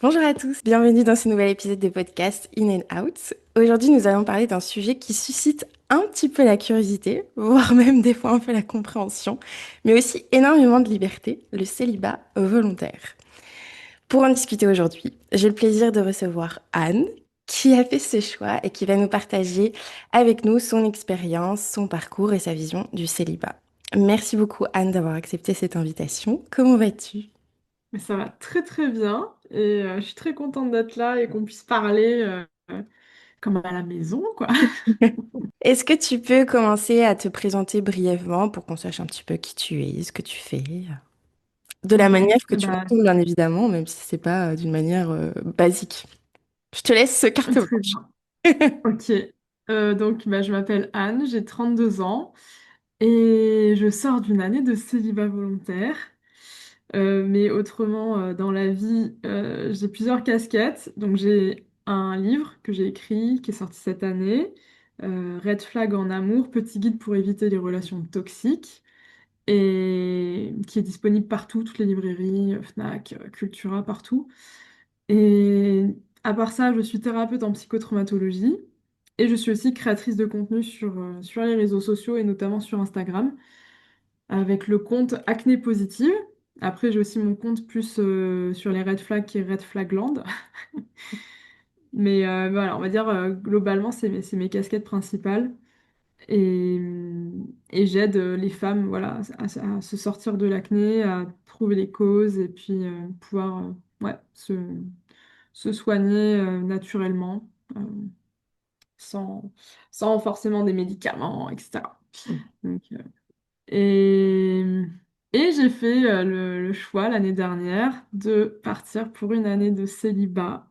Bonjour à tous, bienvenue dans ce nouvel épisode de podcast In and Out. Aujourd'hui, nous allons parler d'un sujet qui suscite un petit peu la curiosité, voire même des fois un peu la compréhension, mais aussi énormément de liberté, le célibat volontaire. Pour en discuter aujourd'hui, j'ai le plaisir de recevoir Anne, qui a fait ce choix et qui va nous partager avec nous son expérience, son parcours et sa vision du célibat. Merci beaucoup Anne d'avoir accepté cette invitation. Comment vas-tu? Mais ça va très très bien et je suis très contente d'être là et qu'on puisse parler comme à la maison, quoi. Est-ce que tu peux commencer à te présenter brièvement pour qu'on sache un petit peu qui tu es, ce que tu fais, de la Ouais, manière que tu bah, l'entends, bien évidemment, même si c'est pas d'une manière basique. Je te laisse carte très blanche. bien. Ok. Donc, je m'appelle Anne, j'ai 32 ans et je sors d'une année de célibat volontaire. Mais autrement, dans la vie, j'ai plusieurs casquettes. Donc, j'ai un livre que j'ai écrit qui est sorti cette année, Red Flag en amour, petit guide pour éviter les relations toxiques, et qui est disponible partout, toutes les librairies, Fnac, Cultura, partout. Et à part ça, je suis thérapeute en psychotraumatologie et je suis aussi créatrice de contenu sur les réseaux sociaux et notamment sur Instagram avec le compte Acné Positive. Après, j'ai aussi mon compte plus sur les red flags qui est Red Flagland. Mais voilà, on va dire globalement, c'est mes casquettes principales. Et, et j'aide les femmes voilà, à se sortir de l'acné, à trouver les causes et puis pouvoir ouais, se soigner naturellement euh, sans, sans forcément des médicaments, etc. Donc, et et j'ai fait le choix l'année dernière de partir pour une année de célibat.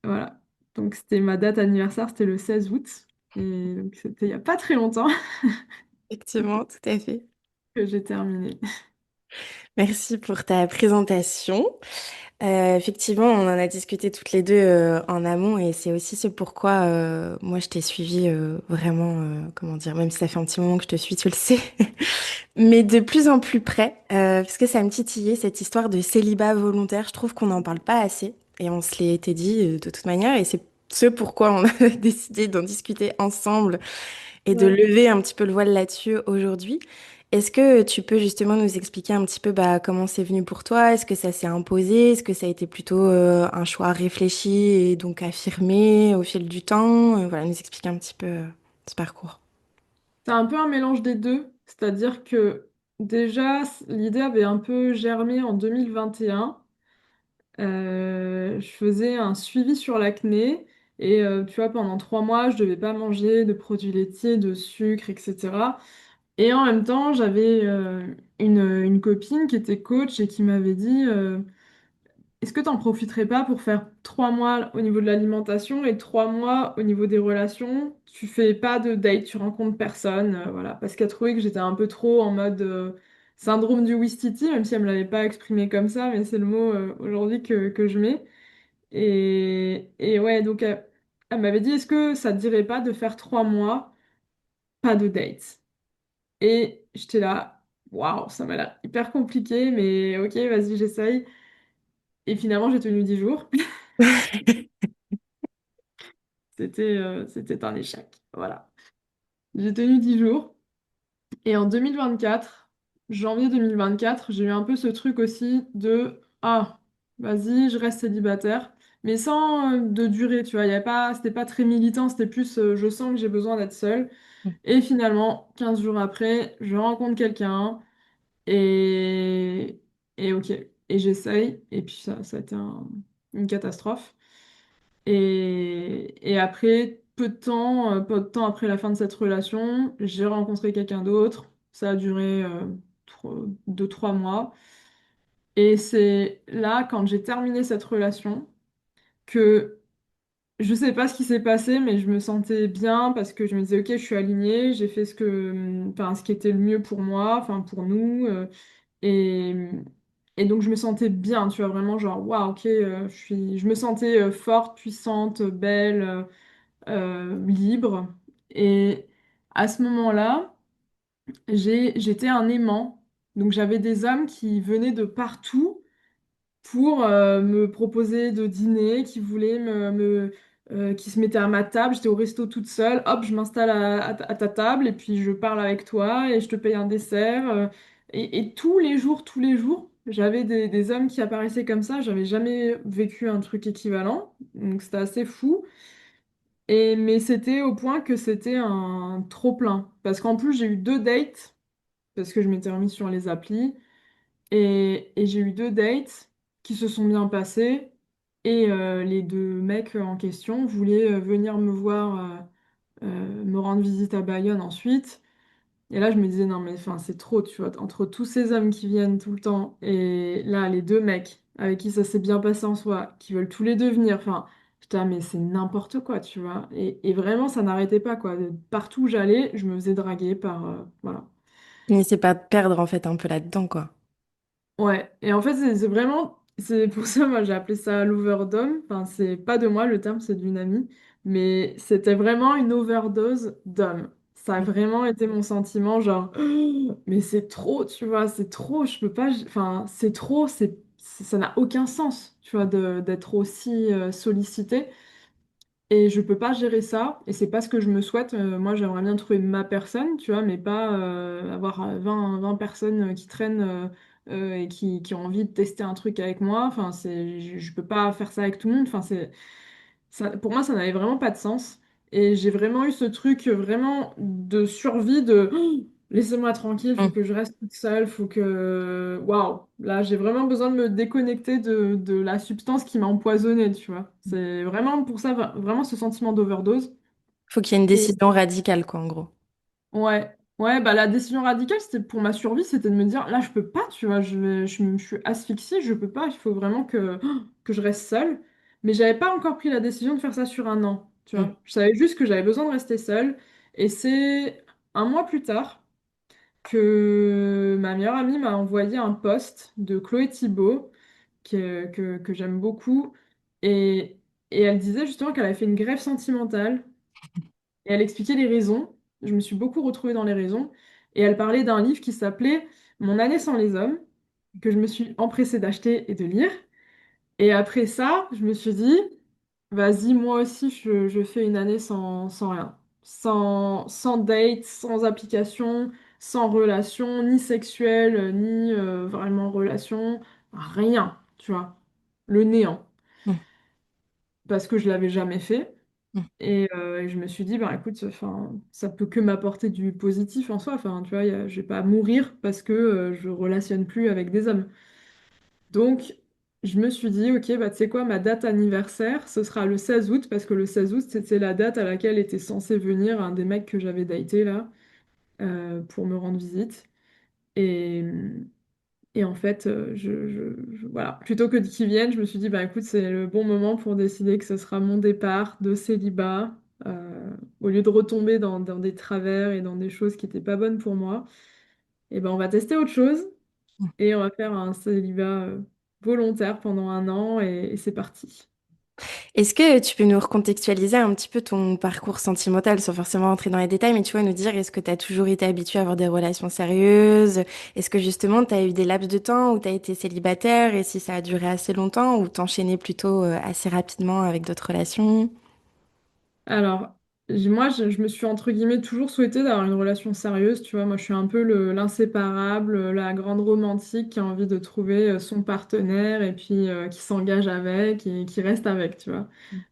Voilà. Donc c'était ma date anniversaire, c'était le 16 août. Et donc c'était il n'y a pas très longtemps Effectivement, tout à fait. que j'ai terminé. Merci pour ta présentation. Effectivement, on en a discuté toutes les deux en amont et c'est aussi ce pourquoi moi je t'ai suivi vraiment, comment dire, même si ça fait un petit moment que je te suis, tu le sais, mais de plus en plus près, parce que ça me titillait cette histoire de célibat volontaire. Je trouve qu'on n'en parle pas assez et on se l'était dit de toute manière et c'est ce pourquoi on a décidé d'en discuter ensemble et de Ouais. lever un petit peu le voile là-dessus aujourd'hui. Est-ce que tu peux justement nous expliquer un petit peu bah, comment c'est venu pour toi? Est-ce que ça s'est imposé? Est-ce que ça a été plutôt un choix réfléchi et donc affirmé au fil du temps? Voilà, nous expliquer un petit peu ce parcours. C'est un peu un mélange des deux, c'est-à-dire que déjà l'idée avait un peu germé en 2021. Je faisais un suivi sur l'acné et tu vois, pendant 3 mois, je devais pas manger de produits laitiers, de sucre, etc. Et en même temps, j'avais une copine qui était coach et qui m'avait dit est-ce que tu n'en profiterais pas pour faire 3 mois au niveau de l'alimentation et 3 mois au niveau des relations? Tu fais pas de date, tu rencontres personne, voilà. Parce qu'elle trouvait que j'étais un peu trop en mode syndrome du Ouistiti, même si elle me l'avait pas exprimé comme ça, mais c'est le mot aujourd'hui que je mets. Et ouais, donc elle m'avait dit est-ce que ça te dirait pas de faire 3 mois, pas de date? Et j'étais là, waouh, ça m'a l'air hyper compliqué, mais ok, vas-y, j'essaye. Et finalement, j'ai tenu 10 jours. C'était un échec. Voilà. J'ai tenu 10 jours. Et en 2024, janvier 2024, j'ai eu un peu ce truc aussi de ah, vas-y, je reste célibataire. Mais sans de durée, tu vois. Y a pas, c'était pas très militant, c'était plus je sens que j'ai besoin d'être seule. Et finalement, 15 jours après, je rencontre quelqu'un et, et ok. Et j'essaye. Et puis ça a été une catastrophe. Et après, peu de temps après la fin de cette relation, j'ai rencontré quelqu'un d'autre. Ça a duré 2, 3 mois. Et c'est là, quand j'ai terminé cette relation, que je sais pas ce qui s'est passé, mais je me sentais bien parce que je me disais, ok, je suis alignée, j'ai fait enfin, ce qui était le mieux pour moi, enfin pour nous. Et, et donc je me sentais bien, tu vois, vraiment genre, waouh, ok, je me sentais forte, puissante, belle. Libre. Et à ce moment-là, j'étais un aimant. Donc j'avais des hommes qui venaient de partout pour me proposer de dîner, qui voulait qui se mettait à ma table. J'étais au resto toute seule. Hop, je m'installe à ta table et puis je parle avec toi et je te paye un dessert. Et tous les jours, j'avais des hommes qui apparaissaient comme ça. J'avais jamais vécu un truc équivalent. Donc c'était assez fou. Mais c'était au point que c'était un trop-plein. Parce qu'en plus, j'ai eu deux dates, parce que je m'étais remise sur les applis. Et j'ai eu deux dates qui se sont bien passées. Et les deux mecs en question voulaient venir me voir, me rendre visite à Bayonne ensuite. Et là, je me disais, non, mais enfin, c'est trop, tu vois, entre tous ces hommes qui viennent tout le temps, et là, les deux mecs avec qui ça s'est bien passé en soi, qui veulent tous les deux venir, enfin, j'étais, ah, mais c'est n'importe quoi, tu vois. Et vraiment, ça n'arrêtait pas, quoi. Partout où j'allais, je me faisais draguer par, voilà. Tu finissais par te perdre en fait un peu là-dedans, quoi. Ouais, et en fait, c'est vraiment, c'est pour ça, moi, j'ai appelé ça l'overdose. Enfin, c'est pas de moi, le terme, c'est d'une amie, mais c'était vraiment une overdose d'hommes. Ça a Mm. vraiment été mon sentiment, genre, mais c'est trop, tu vois, c'est trop, je peux pas, enfin, c'est trop, ça n'a aucun sens, tu vois, d'être aussi sollicité. Et je peux pas gérer ça, et c'est pas ce que je me souhaite. Moi, j'aimerais bien trouver ma personne, tu vois, mais pas avoir 20 personnes qui traînent et qui ont envie de tester un truc avec moi. Enfin, je peux pas faire ça avec tout le monde. Enfin, pour moi, ça n'avait vraiment pas de sens. Et j'ai vraiment eu ce truc vraiment de survie de laissez-moi tranquille, faut Mm. que je reste toute seule, faut que. Waouh! Là, j'ai vraiment besoin de me déconnecter de la substance qui m'a empoisonnée, tu vois. C'est vraiment pour ça, vraiment ce sentiment d'overdose. Faut qu'il y ait une Et décision radicale, quoi, en gros. ouais, ouais, bah la décision radicale, c'était pour ma survie, c'était de me dire, là, je peux pas, tu vois, je suis asphyxiée, je peux pas, il faut vraiment que je reste seule. Mais j'avais pas encore pris la décision de faire ça sur un an, tu Mm. vois. Je savais juste que j'avais besoin de rester seule. Et c'est un mois plus tard que ma meilleure amie m'a envoyé un post de Chloé Thibault, que j'aime beaucoup. Et, et elle disait justement qu'elle avait fait une grève sentimentale et elle expliquait les raisons. Je me suis beaucoup retrouvée dans les raisons. Et elle parlait d'un livre qui s'appelait Mon année sans les hommes, que je me suis empressée d'acheter et de lire. Et après ça, je me suis dit, vas-y, moi aussi, je fais une année sans rien. Sans date, sans application, sans relation, ni sexuelle, ni vraiment relation. Rien, tu vois. Le néant. Mm. Parce que je l'avais jamais fait. Mm. Et je me suis dit, bah écoute, enfin, ça peut que m'apporter du positif en soi. Enfin, tu vois, je vais pas mourir parce que je relationne plus avec des hommes. Donc, je me suis dit, ok, bah tu sais quoi, ma date anniversaire, ce sera le 16 août, parce que le 16 août, c'était la date à laquelle était censé venir un des mecs que j'avais daté là, pour me rendre visite. Et, et en fait, voilà, plutôt que qu'ils viennent, je me suis dit, bah écoute, c'est le bon moment pour décider que ce sera mon départ de célibat, au lieu de retomber dans des travers et dans des choses qui n'étaient pas bonnes pour moi. Et ben on va tester autre chose et on va faire un célibat volontaire pendant un an et c'est parti. Est-ce que tu peux nous recontextualiser un petit peu ton parcours sentimental sans forcément rentrer dans les détails, mais tu vois, nous dire est-ce que tu as toujours été habitué à avoir des relations sérieuses? Est-ce que justement tu as eu des laps de temps où tu as été célibataire et si ça a duré assez longtemps ou t'enchaînais plutôt assez rapidement avec d'autres relations? Alors, moi, je me suis entre guillemets toujours souhaité d'avoir une relation sérieuse, tu vois. Moi, je suis un peu l'inséparable, la grande romantique qui a envie de trouver son partenaire et puis qui s'engage avec et qui reste avec, tu vois.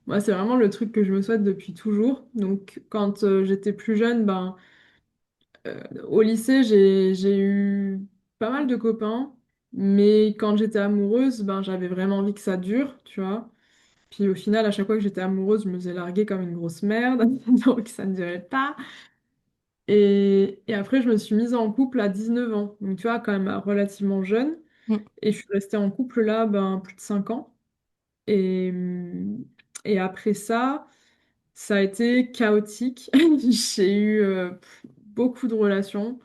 Moi, c'est vraiment le truc que je me souhaite depuis toujours. Donc, quand j'étais plus jeune, ben, au lycée, j'ai eu pas mal de copains, mais quand j'étais amoureuse, ben, j'avais vraiment envie que ça dure, tu vois. Puis au final, à chaque fois que j'étais amoureuse, je me faisais larguer comme une grosse merde, donc ça ne durait pas. Et après, je me suis mise en couple à 19 ans, donc tu vois, quand même relativement jeune. Mm. Et je suis restée en couple là, ben, plus de 5 ans. Et, et après ça, ça a été chaotique. J'ai eu beaucoup de relations.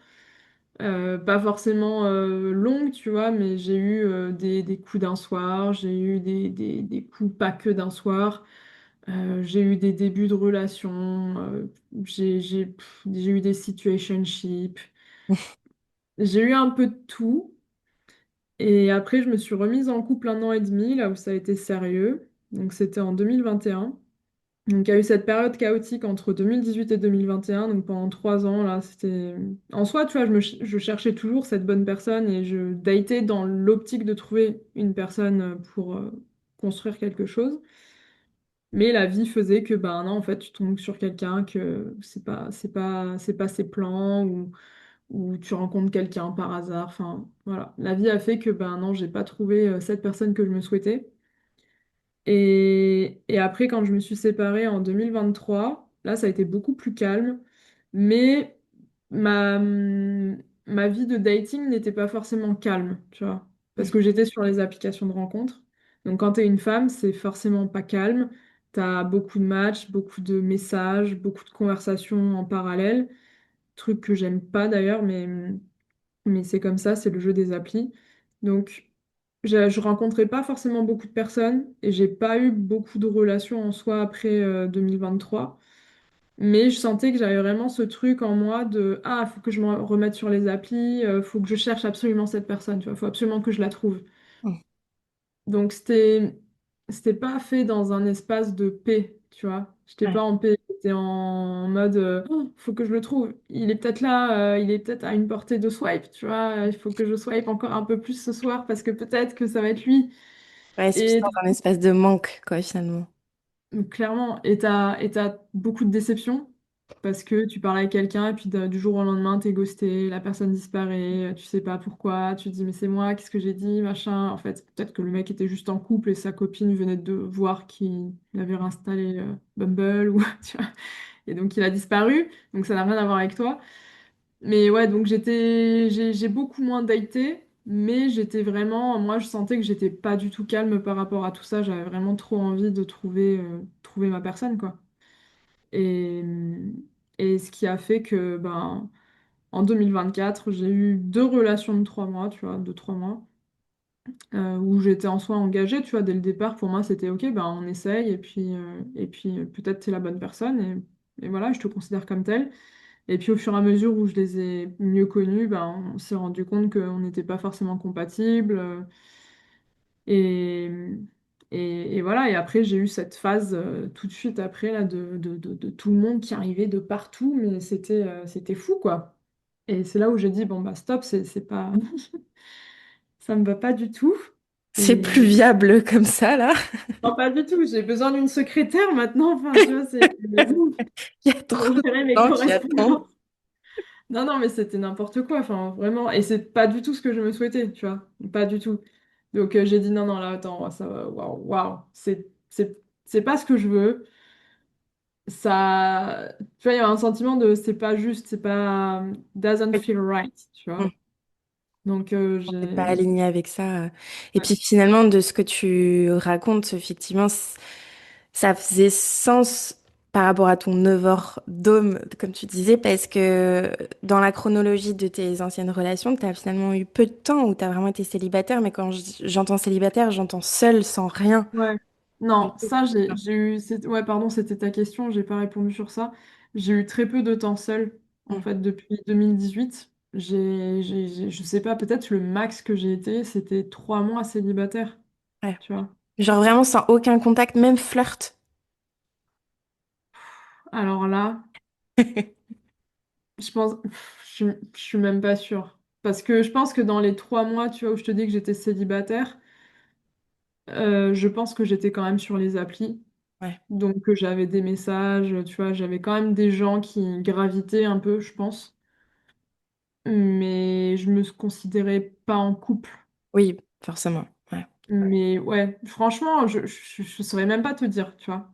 Pas forcément longues, tu vois, mais j'ai eu des coups d'un soir, j'ai eu des coups pas que d'un soir. J'ai eu des débuts de relations, j'ai eu des situationships, j'ai eu un peu de tout. Et après, je me suis remise en couple 1 an et demi, là où ça a été sérieux. Donc, c'était en 2021. Donc, il y a eu cette période chaotique entre 2018 et 2021. Donc, pendant 3 ans, là, c'était... En soi, tu vois, je cherchais toujours cette bonne personne et je datais dans l'optique de trouver une personne pour construire quelque chose. Mais la vie faisait que, ben non, en fait, tu tombes sur quelqu'un que c'est pas ses plans ou tu rencontres quelqu'un par hasard. Enfin, voilà. La vie a fait que, ben non, j'ai pas trouvé cette personne que je me souhaitais. Et après, quand je me suis séparée en 2023, là, ça a été beaucoup plus calme. Mais ma vie de dating n'était pas forcément calme, tu vois. Parce Mm. que j'étais sur les applications de rencontres. Donc, quand t'es une femme, c'est forcément pas calme. T'as beaucoup de matchs, beaucoup de messages, beaucoup de conversations en parallèle. Truc que j'aime pas d'ailleurs, mais c'est comme ça, c'est le jeu des applis. Donc, je rencontrais pas forcément beaucoup de personnes et j'ai pas eu beaucoup de relations en soi après 2023. Mais je sentais que j'avais vraiment ce truc en moi de ah, faut que je me remette sur les applis, faut que je cherche absolument cette personne, tu vois, faut absolument que je la trouve. Mm. Donc c'était pas fait dans un espace de paix, tu vois. J'étais Ouais. pas en paix, j'étais en mode oh, faut que je le trouve. Il est peut-être là, il est peut-être à une portée de swipe, tu vois. Il faut que je swipe encore un peu plus ce soir parce que peut-être que ça va être lui. Ouais, c'est plus Et dans un espace de manque, quoi, finalement. clairement, et t'as beaucoup de déceptions parce que tu parles avec quelqu'un et puis du jour au lendemain, t'es ghosté, la personne disparaît, tu sais pas pourquoi, tu te dis mais c'est moi, qu'est-ce que j'ai dit, machin. En fait, peut-être que le mec était juste en couple et sa copine venait de voir qu'il avait réinstallé Bumble ou tu vois, et donc il a disparu, donc ça n'a rien à voir avec toi. Mais ouais, donc j'ai beaucoup moins daté, mais j'étais vraiment, moi je sentais que j'étais pas du tout calme par rapport à tout ça. J'avais vraiment trop envie de trouver ma personne, quoi. Et, et ce qui a fait que, ben, en 2024, j'ai eu 2 relations de 3 mois, tu vois, de 3 mois, où j'étais en soi engagée, tu vois, dès le départ, pour moi c'était ok, ben on essaye, et puis peut-être t'es la bonne personne, et voilà, je te considère comme telle. Et puis au fur et à mesure où je les ai mieux connus, ben, on s'est rendu compte qu'on n'était pas forcément compatibles. Et, et voilà, et après j'ai eu cette phase tout de suite après là, de tout le monde qui arrivait de partout, mais c'était fou quoi. Et c'est là où j'ai dit, bon bah stop, c'est pas, ça me va pas du tout. C'est plus Et viable comme ça, là. non, pas du tout, j'ai besoin d'une secrétaire maintenant, enfin tu vois, c'est Il y a trop pour de gérer mes gens qui attendent. correspondances. Non, non, mais c'était n'importe quoi, enfin, vraiment. Et c'est pas du tout ce que je me souhaitais, tu vois. Pas du tout. Donc j'ai dit non, non, là, attends, ça va, waouh, waouh. C'est pas ce que je veux. Ça. Tu vois, il y a un sentiment de c'est pas juste, c'est pas. Doesn't feel right, tu Mm. vois. Donc T'es pas j'ai. aligné avec ça. Et Ouais. puis finalement, de ce que tu racontes, effectivement, ça faisait sens par rapport à ton 9 heures d'homme, comme tu disais, parce que dans la chronologie de tes anciennes relations, tu as finalement eu peu de temps où tu as vraiment été célibataire, mais quand j'entends célibataire, j'entends seul, sans rien. Ouais. Non, ça, j'ai eu. Ouais, pardon, c'était ta question, j'ai pas répondu sur ça. J'ai eu très peu de temps seul, en Mm. fait, depuis 2018. Je sais pas, peut-être le max que j'ai été, c'était 3 mois célibataire, Ouais. tu vois. Genre vraiment sans aucun contact, même flirt. Alors là, je pense. Je suis même pas sûre. Parce que je pense que dans les 3 mois, tu vois, où je te dis que j'étais célibataire, je pense que j'étais quand même sur les applis. Ouais. Donc j'avais des messages, tu vois, j'avais quand même des gens qui gravitaient un peu, je pense. Mais je me considérais pas en couple. Oui, forcément. Ouais. Mais ouais, franchement, je saurais même pas te dire, tu vois,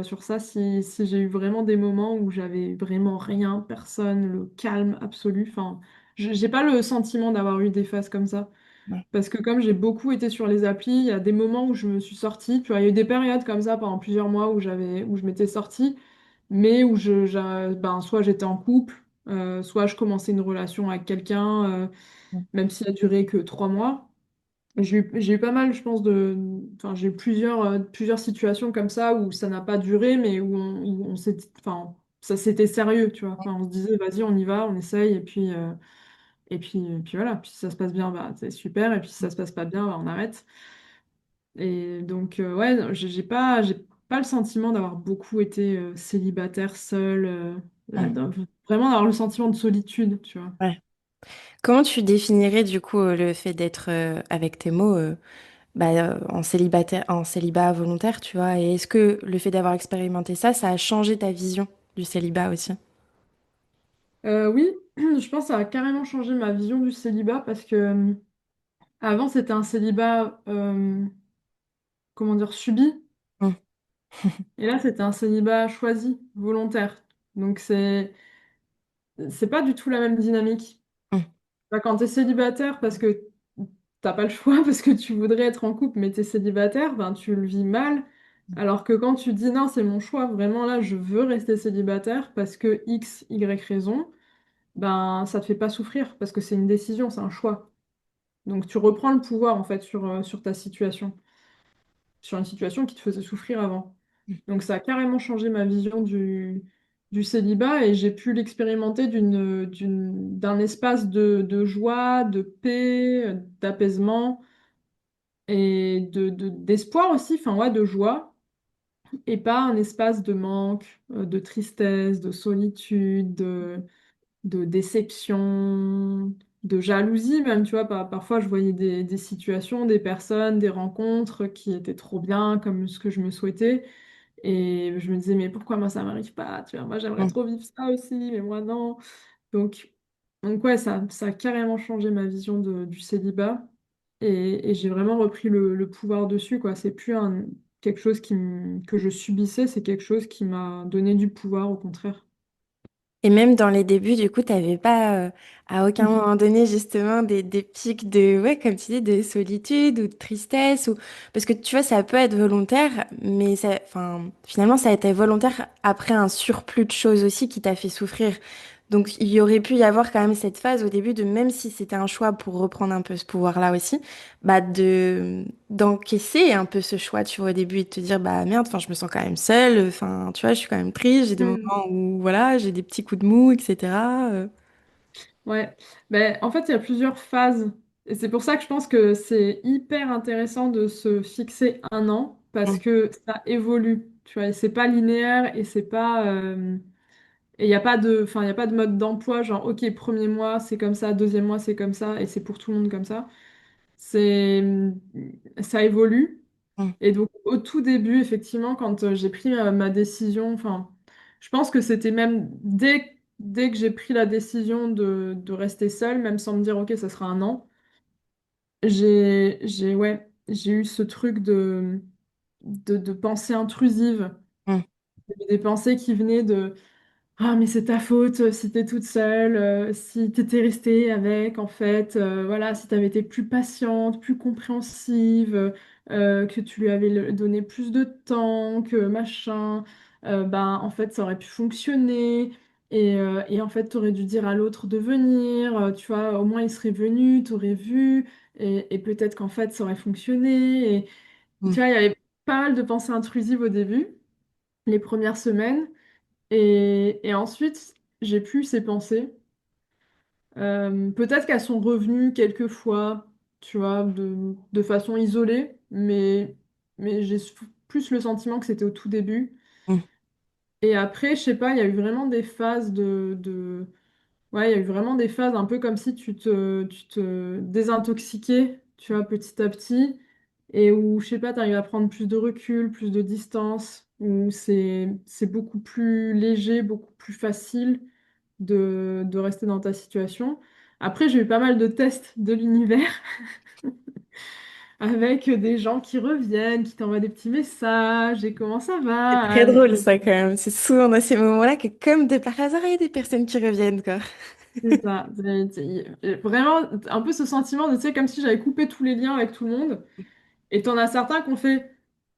sur ça, si j'ai eu vraiment des moments où j'avais vraiment rien, personne, le calme absolu. Enfin, j'ai pas le sentiment d'avoir eu des phases comme ça. Ouais. Parce que comme j'ai beaucoup été sur les applis, il y a des moments où je me suis sortie, tu vois, il y a eu des périodes comme ça pendant plusieurs mois où je m'étais sortie, mais où ben, soit j'étais en couple, soit je commençais une relation avec quelqu'un, même si elle a duré que 3 mois. J'ai eu pas mal, je pense, enfin, j'ai eu plusieurs situations comme ça où ça n'a pas duré, mais où on enfin, ça c'était sérieux, tu vois. Enfin, on se disait, vas-y, on y va, on essaye, Et puis voilà, puis si ça se passe bien, bah, c'est super. Et puis si ça se passe pas bien, bah, on arrête. Et donc, ouais, j'ai pas le sentiment d'avoir beaucoup été célibataire, seule, Mm. vraiment d'avoir le sentiment de solitude, tu vois. Ouais. Comment tu définirais du coup le fait d'être, avec tes mots, en célibataire, en célibat volontaire, tu vois? Et est-ce que le fait d'avoir expérimenté ça, ça a changé ta vision du célibat aussi? Oui, je pense que ça a carrément changé ma vision du célibat parce que avant, c'était un célibat, comment dire, subi. Mm. Et là, c'était un célibat choisi, volontaire. Donc, c'est pas du tout la même dynamique. Mm. Bah, quand tu es célibataire parce que t'as pas le choix, parce que tu voudrais être en couple, mais tu es célibataire, ben, tu le vis mal. Alors que quand tu dis non, c'est mon choix, vraiment là, je veux rester célibataire parce que X, Y raison, ben, ça te fait pas souffrir parce que c'est une décision, c'est un choix. Donc tu reprends le pouvoir en fait sur ta situation, sur une situation qui te faisait souffrir avant. Donc ça a carrément changé ma vision du célibat et j'ai pu l'expérimenter d'un espace de joie, de paix, d'apaisement et d'espoir aussi, enfin ouais, de joie, et pas un espace de manque, de tristesse, de solitude, de déception, de jalousie même, tu vois. Parfois, je voyais des situations, des personnes, des rencontres qui étaient trop bien, comme ce que je me souhaitais. Et je me disais, mais pourquoi moi ça m'arrive pas? Tu vois, moi j'aimerais Mm. trop vivre ça aussi, mais moi non. Donc, donc ouais, ça a carrément changé ma vision du célibat. Et j'ai vraiment repris le pouvoir dessus, quoi. C'est plus quelque chose que je subissais, c'est quelque chose qui m'a donné du pouvoir, au contraire. Et même dans les débuts, du coup, t'avais pas, à aucun moment donné, justement, des pics de, ouais, comme tu dis, de solitude ou de tristesse ou, parce que tu vois, ça peut être volontaire, mais ça, enfin, finalement, ça a été volontaire après un surplus de choses aussi qui t'a fait souffrir. Donc, il y aurait pu y avoir quand même cette phase au début de, même si c'était un choix pour reprendre un peu ce pouvoir-là aussi, d'encaisser un peu ce choix, tu vois, au début et de te dire, bah merde, enfin, je me sens quand même seule, enfin, tu vois, je suis quand même triste, j'ai des Mm. moments où, voilà, j'ai des petits coups de mou, etc. Ouais, ben, en fait, il y a plusieurs phases. Et c'est pour ça que je pense que c'est hyper intéressant de se fixer un an, parce Mm, que ça évolue, tu vois, et c'est pas linéaire, et c'est pas... et il n'y a pas de, enfin, il y a pas de mode d'emploi, genre, ok, premier mois, c'est comme ça, deuxième mois, c'est comme ça, et c'est pour tout le monde comme ça. C'est, ça évolue. mm, Et donc, au tout début, effectivement, quand j'ai pris ma décision, enfin, je pense que c'était même dès que j'ai pris la décision de rester seule, même sans me dire, OK, ça sera un an, ouais, j'ai eu ce truc de pensée intrusive, mm, des pensées qui venaient de ah, mais c'est ta faute si t'es toute seule, si t'étais restée avec, en fait, voilà, si t'avais été plus patiente, plus compréhensive, que tu lui avais donné plus de temps, que machin, ben, en fait, ça aurait pu fonctionner. Et en fait, t'aurais dû dire à l'autre de venir, tu vois, au moins il serait venu, t'aurais vu, et peut-être qu'en fait, ça aurait fonctionné. Et tu mm, vois, il y avait pas mal de pensées intrusives au début, les premières semaines. Et ensuite, j'ai plus ces pensées. Peut-être qu'elles sont revenues quelques fois, tu vois, de façon isolée, mais j'ai plus le sentiment que c'était au tout début. mm, Et après, je sais pas, il y a eu vraiment des phases Ouais, il y a eu vraiment des phases un peu comme si tu te désintoxiquais, tu vois, petit à petit, et où, je sais pas, tu arrives à prendre plus de recul, plus de distance, où c'est beaucoup plus léger, beaucoup plus facile de rester dans ta situation. Après, j'ai eu pas mal de tests de l'univers avec des gens qui reviennent, qui t'envoient des petits messages, et comment ça C'est va, très Anne. drôle ça quand même. C'est souvent dans ces moments-là que comme de par hasard, il y a des personnes qui reviennent, quoi. C'est ça. Vraiment, un peu ce sentiment de, tu sais, comme si j'avais coupé tous les liens avec tout le monde. Et t'en as certains qui ont fait,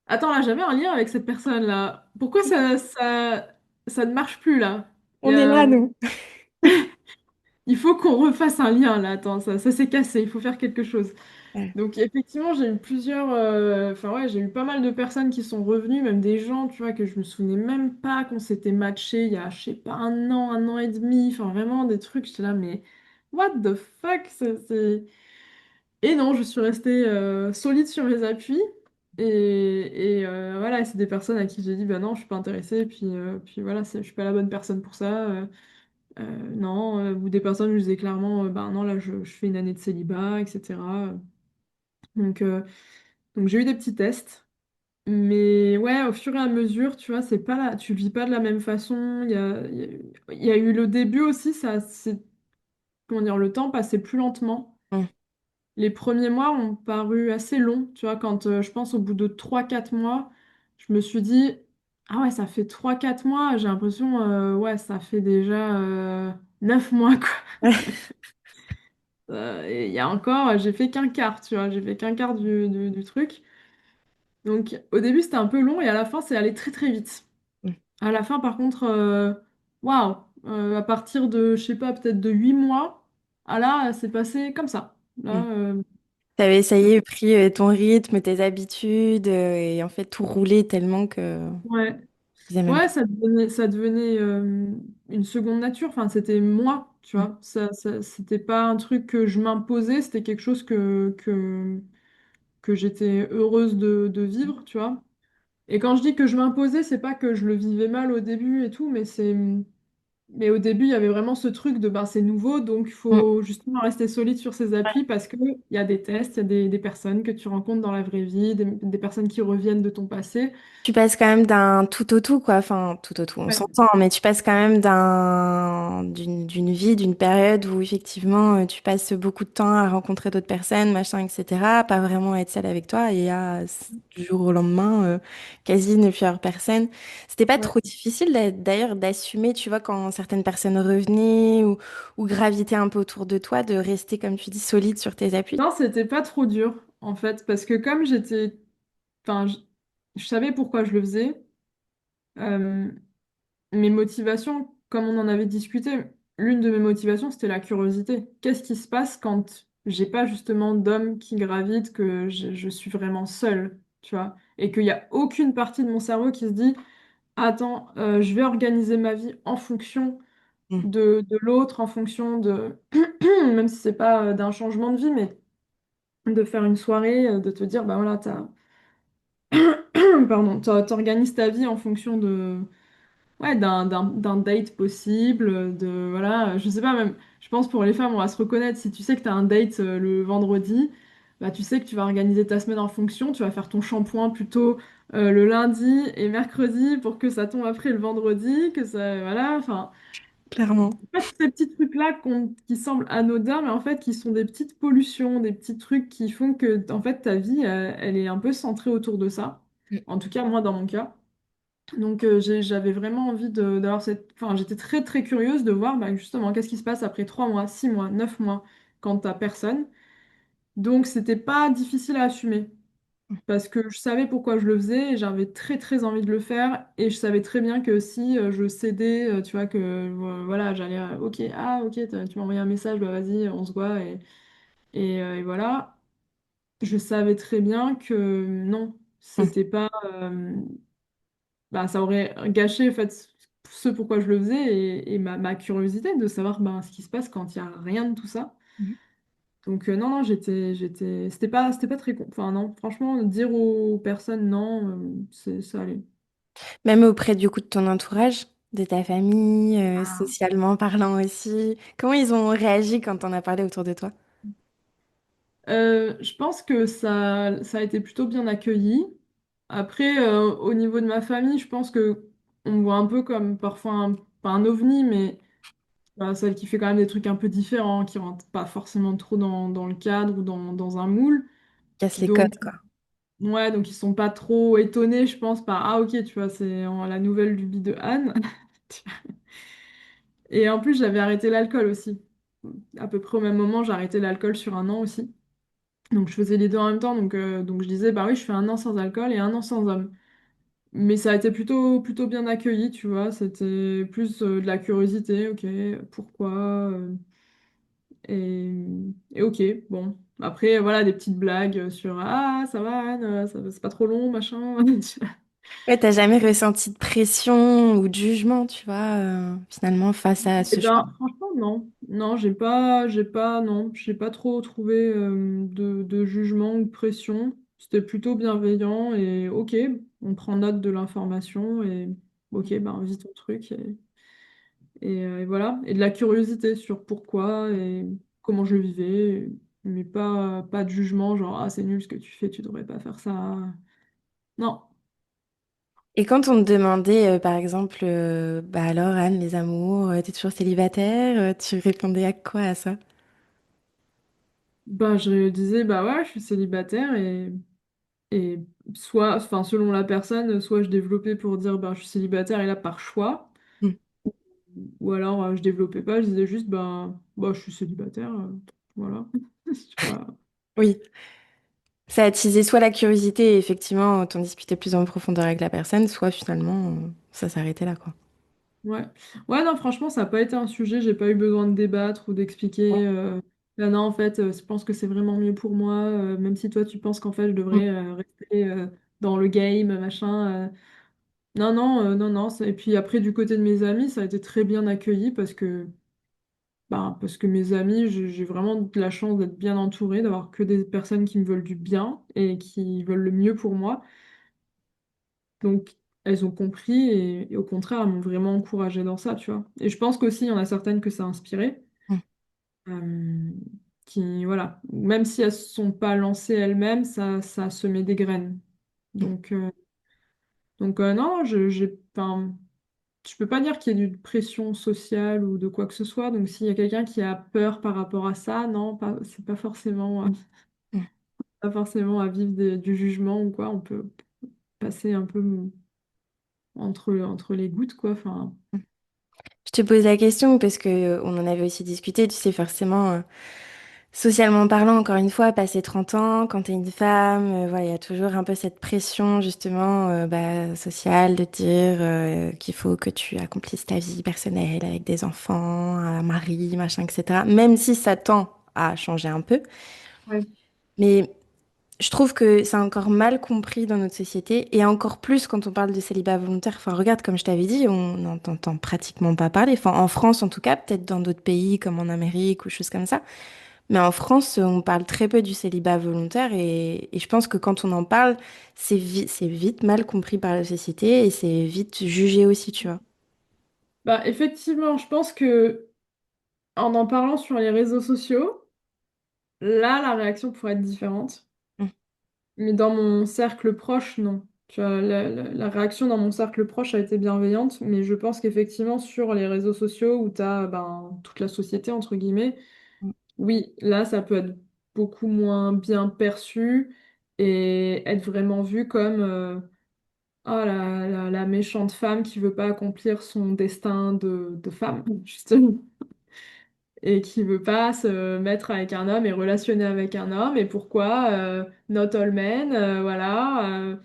attends, là, j'avais un lien avec cette personne-là. Pourquoi ça ne marche plus, là? On est là, nous. Il faut qu'on refasse un lien, là. Attends, ça s'est cassé, il faut faire quelque chose. Ouais. Donc, effectivement, j'ai eu Enfin, ouais, j'ai eu pas mal de personnes qui sont revenues, même des gens, tu vois, que je me souvenais même pas qu'on s'était matché il y a, je sais pas, un an et demi. Enfin, vraiment, des trucs, j'étais là, what the fuck? Et non, je suis restée solide sur mes appuis. Et voilà, c'est des personnes à qui j'ai dit, bah non, je suis pas intéressée. Puis voilà, je suis pas la bonne personne pour ça. Non, ou des personnes où je disais clairement, bah non, là, je fais une année de célibat, etc. Donc, euh, donc j'ai eu des petits tests. Mais ouais, au fur et à mesure, tu vois, c'est pas là, tu vis pas de la même façon. Il y a eu le début aussi, comment dire, le temps passait plus lentement. Mm. Les premiers mois ont paru assez longs, tu vois, quand je pense au bout de 3 4 mois, je me suis dit, ah ouais, ça fait 3 4 mois, j'ai l'impression, ouais, ça fait déjà 9 mois, quoi. Et il y a encore, j'ai fait qu'un quart, tu vois, j'ai fait qu'un quart du truc. Donc au début, c'était un peu long et à la fin, c'est allé très très vite. Mm. À la fin, par contre, waouh, à partir de, je sais pas, peut-être de 8 mois, ah là, c'est passé comme ça. Mm. Là, T'avais, ça y est, pris ton rythme, tes habitudes, et en fait tout roulé tellement que ouais. tu faisais même Ouais, plus. ça devenait une seconde nature. Enfin, c'était moi, tu Mm. vois. C'était pas un truc que je m'imposais, c'était quelque chose que j'étais heureuse de vivre, tu vois. Et quand je dis que je m'imposais, c'est pas que je le vivais mal au début et tout, mais au début, il y avait vraiment ce truc de ben, c'est nouveau, donc il Mm. faut justement rester solide sur ses appuis parce qu'il y a des tests, il y a des personnes que tu rencontres dans la vraie vie, des personnes qui reviennent de ton passé. Tu passes quand même d'un tout au tout, quoi. Enfin, tout au tout, on Ouais. s'entend, mais tu passes quand même d'une vie, d'une période où effectivement tu passes beaucoup de temps à rencontrer d'autres personnes, machin, etc. Pas vraiment être seule avec toi et du jour au lendemain, quasi ne plus avoir personne. C'était pas Ouais. trop difficile d'ailleurs d'assumer, tu vois, quand certaines personnes revenaient ou gravitaient un peu autour de toi, de rester, comme tu dis, solide sur tes appuis. Non, c'était pas trop dur, en fait, parce que comme j'étais... Enfin, je savais pourquoi je le faisais. euh, Mes motivations, comme on en avait discuté, l'une de mes motivations, c'était la curiosité. Qu'est-ce qui se passe quand j'ai pas justement d'homme qui gravite, que je suis vraiment seule, tu vois? Et qu'il n'y a aucune partie de mon cerveau qui se dit, attends, je vais organiser ma vie en fonction Mm. de l'autre, en fonction de... Même si c'est pas d'un changement de vie, mais de faire une soirée, de te dire, bah voilà, pardon, t'organises ta vie en fonction de, ouais, d'un date possible, de, voilà, je sais pas, même, je pense pour les femmes, on va se reconnaître, si tu sais que t'as un date le vendredi, bah tu sais que tu vas organiser ta semaine en fonction, tu vas faire ton shampoing plutôt le lundi et mercredi pour que ça tombe après le vendredi, que ça, voilà, enfin, Clairement. pas tous ces petits trucs-là qui semblent anodins, mais en fait qui sont des petites pollutions, des petits trucs qui font que, en fait, ta vie, elle est un peu centrée autour de ça. En tout cas, moi, dans mon cas. Donc, j'avais vraiment envie d'avoir cette... Enfin, j'étais très, très curieuse de voir, bah, justement, qu'est-ce qui se passe après 3 mois, 6 mois, 9 mois, quand t'as personne. Donc, c'était pas difficile à assumer. Parce que je savais pourquoi je le faisais et j'avais très très envie de le faire et je savais très bien que si je cédais, tu vois, que voilà, j'allais, ok, ah ok, tu m'as envoyé un message, bah vas-y, on se voit et voilà. Je savais très bien que non, Mm. c'était pas, bah, ça aurait gâché en fait ce pourquoi je le faisais et ma curiosité de savoir ben, ce qui se passe quand il n'y a rien de tout ça. Mm. Donc non, non, c'était pas très, enfin non, franchement, dire aux personnes non, ça allait. Même auprès du coup de ton entourage, de ta famille, Ah. socialement parlant aussi. Comment ils ont réagi quand on a parlé autour de toi? Je pense que ça a été plutôt bien accueilli. Après, au niveau de ma famille, je pense que on me voit un peu comme parfois pas un ovni, mais bah, celle qui fait quand même des trucs un peu différents, qui rentre pas forcément trop dans le cadre ou dans un moule. Casse les Donc, codes, quoi. ouais, donc ils sont pas trop étonnés, je pense, par ah ok, tu vois, c'est la nouvelle lubie de Anne. Et en plus, j'avais arrêté l'alcool aussi. À peu près au même moment, j'ai arrêté l'alcool sur un an aussi. Donc je faisais les deux en même temps, donc je disais, bah oui, je fais un an sans alcool et un an sans homme. Mais ça a été plutôt bien accueilli, tu vois. C'était plus de la curiosité, ok, pourquoi et, et ok, bon. Après, voilà, des petites blagues sur ah, ça va, Anne, c'est pas trop long, machin. Ouais, t'as jamais ressenti de pression ou de jugement, tu vois, finalement, face à Et ce ben, choix. non, non, j'ai pas trop trouvé de jugement ou de pression. C'était plutôt bienveillant et ok, on prend note de l'information et ok, ben vis ton truc et voilà. Et de la curiosité sur pourquoi et comment je le vivais, mais pas de jugement genre ah c'est nul ce que tu fais, tu devrais pas faire ça. Non. Et quand on te demandait, par exemple, bah alors Anne, les amours, t'es toujours célibataire, tu répondais à quoi à ça? Bah je disais bah ouais, je suis célibataire et soit, enfin, selon la personne, soit je développais pour dire ben, je suis célibataire et là par choix, Mm. ou alors je développais pas, je disais juste bah, je suis célibataire, voilà. Tu vois. Oui, ça attisait soit la curiosité et effectivement, t'en discutais plus en profondeur avec la personne, soit finalement, ça s'arrêtait là, quoi. Ouais. Ouais, non, franchement, ça n'a pas été un sujet, j'ai pas eu besoin de débattre ou d'expliquer. Là, non, en fait, je pense que c'est vraiment mieux pour moi, même si toi tu penses qu'en fait je Mm. devrais rester dans le game, machin. Non, non, non, non. Et puis après, du côté de mes amis, ça a été très bien accueilli parce que mes amis, j'ai vraiment de la chance d'être bien entourée, d'avoir que des personnes qui me veulent du bien et qui veulent le mieux pour moi. Donc, elles ont compris et au contraire, elles m'ont vraiment encouragée dans ça, tu vois. Et je pense qu'aussi, il y en a certaines que ça a inspiré, Mm. euh, qui, voilà, même si elles ne sont pas lancées elles-mêmes, ça a semé des graines. Mm. Donc, non, enfin, je peux pas dire qu'il y ait une pression sociale ou de quoi que ce soit. Donc, s'il y a quelqu'un qui a peur par rapport à ça, non, c'est pas forcément, Mm. pas forcément à vivre du jugement ou quoi. On peut passer un peu entre les gouttes, quoi. Enfin, Je te pose la question parce que on en avait aussi discuté, tu sais, forcément, socialement parlant, encore une fois, passer 30 ans, quand t'es une femme, voilà, il y a toujours un peu cette pression, justement, bah, sociale de dire qu'il faut que tu accomplisses ta vie personnelle avec des enfants, un mari, machin, etc. Même si ça tend à changer un peu. ouais. Mais je trouve que c'est encore mal compris dans notre société et encore plus quand on parle de célibat volontaire. Enfin, regarde, comme je t'avais dit, on n'en entend pratiquement pas parler. Enfin, en France, en tout cas, peut-être dans d'autres pays comme en Amérique ou choses comme ça. Mais en France, on parle très peu du célibat volontaire et je pense que quand on en parle, c'est vite mal compris par la société et c'est vite jugé aussi, tu vois. Bah, effectivement, je pense que en parlant sur les réseaux sociaux, là, la réaction pourrait être différente. Mm. Mais dans mon cercle proche, non. Tu vois, la réaction dans mon cercle proche a été bienveillante, mais je pense qu'effectivement, sur les réseaux sociaux où tu as ben, toute la société, entre guillemets, Mm. oui, là, ça peut être beaucoup moins bien perçu et être vraiment vu comme oh, la méchante femme qui veut pas accomplir son destin de femme, justement, et qui veut pas se mettre avec un homme et relationner avec un homme. Et pourquoi not all men, voilà.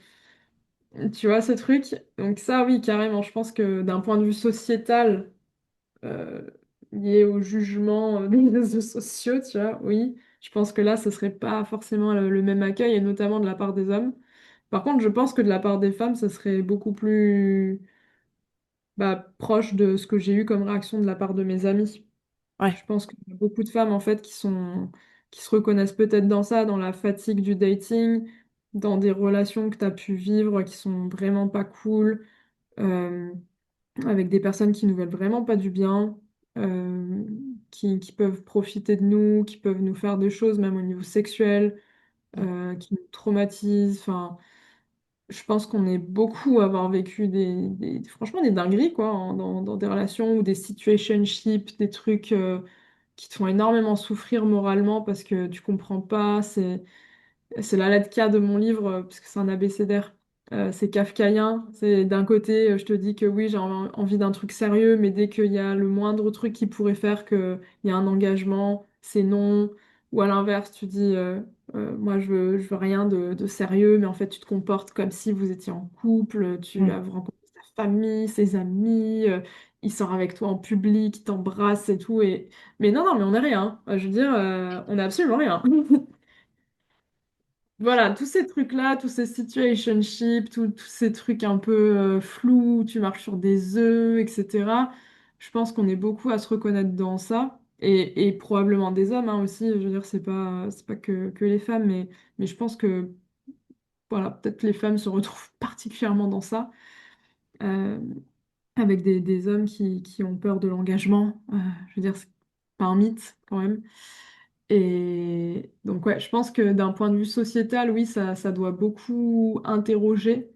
Tu vois ce truc? Donc ça, oui, carrément. Je pense que d'un point de vue sociétal, euh, lié au jugement des réseaux sociaux, tu vois, oui, je pense que là, ce serait pas forcément le même accueil, et notamment de la part des hommes. Par contre, je pense que de la part des femmes, ça serait beaucoup plus proche de ce que j'ai eu comme réaction de la part de mes amis. Ouais. Je pense qu'il y a beaucoup de femmes en fait qui se reconnaissent peut-être dans ça, dans la fatigue du dating, dans des relations que tu as pu vivre qui sont vraiment pas cool, euh, avec des personnes qui nous veulent vraiment pas du bien, euh, qui peuvent profiter de nous, qui peuvent nous faire des choses même au niveau sexuel, Mm. qui nous traumatisent. Enfin, je pense qu'on est beaucoup à avoir vécu franchement des dingueries quoi, dans des relations ou des situationships, des trucs qui te font énormément souffrir moralement parce que tu comprends pas. C'est la lettre K de mon livre, parce que c'est un abécédaire. C'est kafkaïen. C'est d'un côté, je te dis que oui, j'ai envie d'un truc sérieux, mais dès qu'il y a le moindre truc qui pourrait faire qu'il y a un engagement, c'est non. Ou à l'inverse, tu dis, moi, je veux rien de sérieux, mais en fait, tu te comportes comme si vous étiez en couple, Mm. vous rencontrez sa famille, ses amis, il sort avec toi en public, il t'embrasse et tout. Mais non, non, mais on n'est rien. Je veux dire, on n'est absolument rien. Voilà, tous ces trucs-là, tous ces situationships, tous ces trucs un peu flous, où tu marches sur des œufs, etc. je pense qu'on est beaucoup à se reconnaître dans ça. Et probablement des hommes hein, aussi, je veux dire, c'est pas que les femmes, mais je pense que voilà, peut-être les femmes se retrouvent particulièrement dans ça, euh, avec des hommes qui ont peur de l'engagement. Je veux dire, c'est pas un mythe quand même. Et donc, ouais, je pense que d'un point de vue sociétal, oui, ça doit beaucoup interroger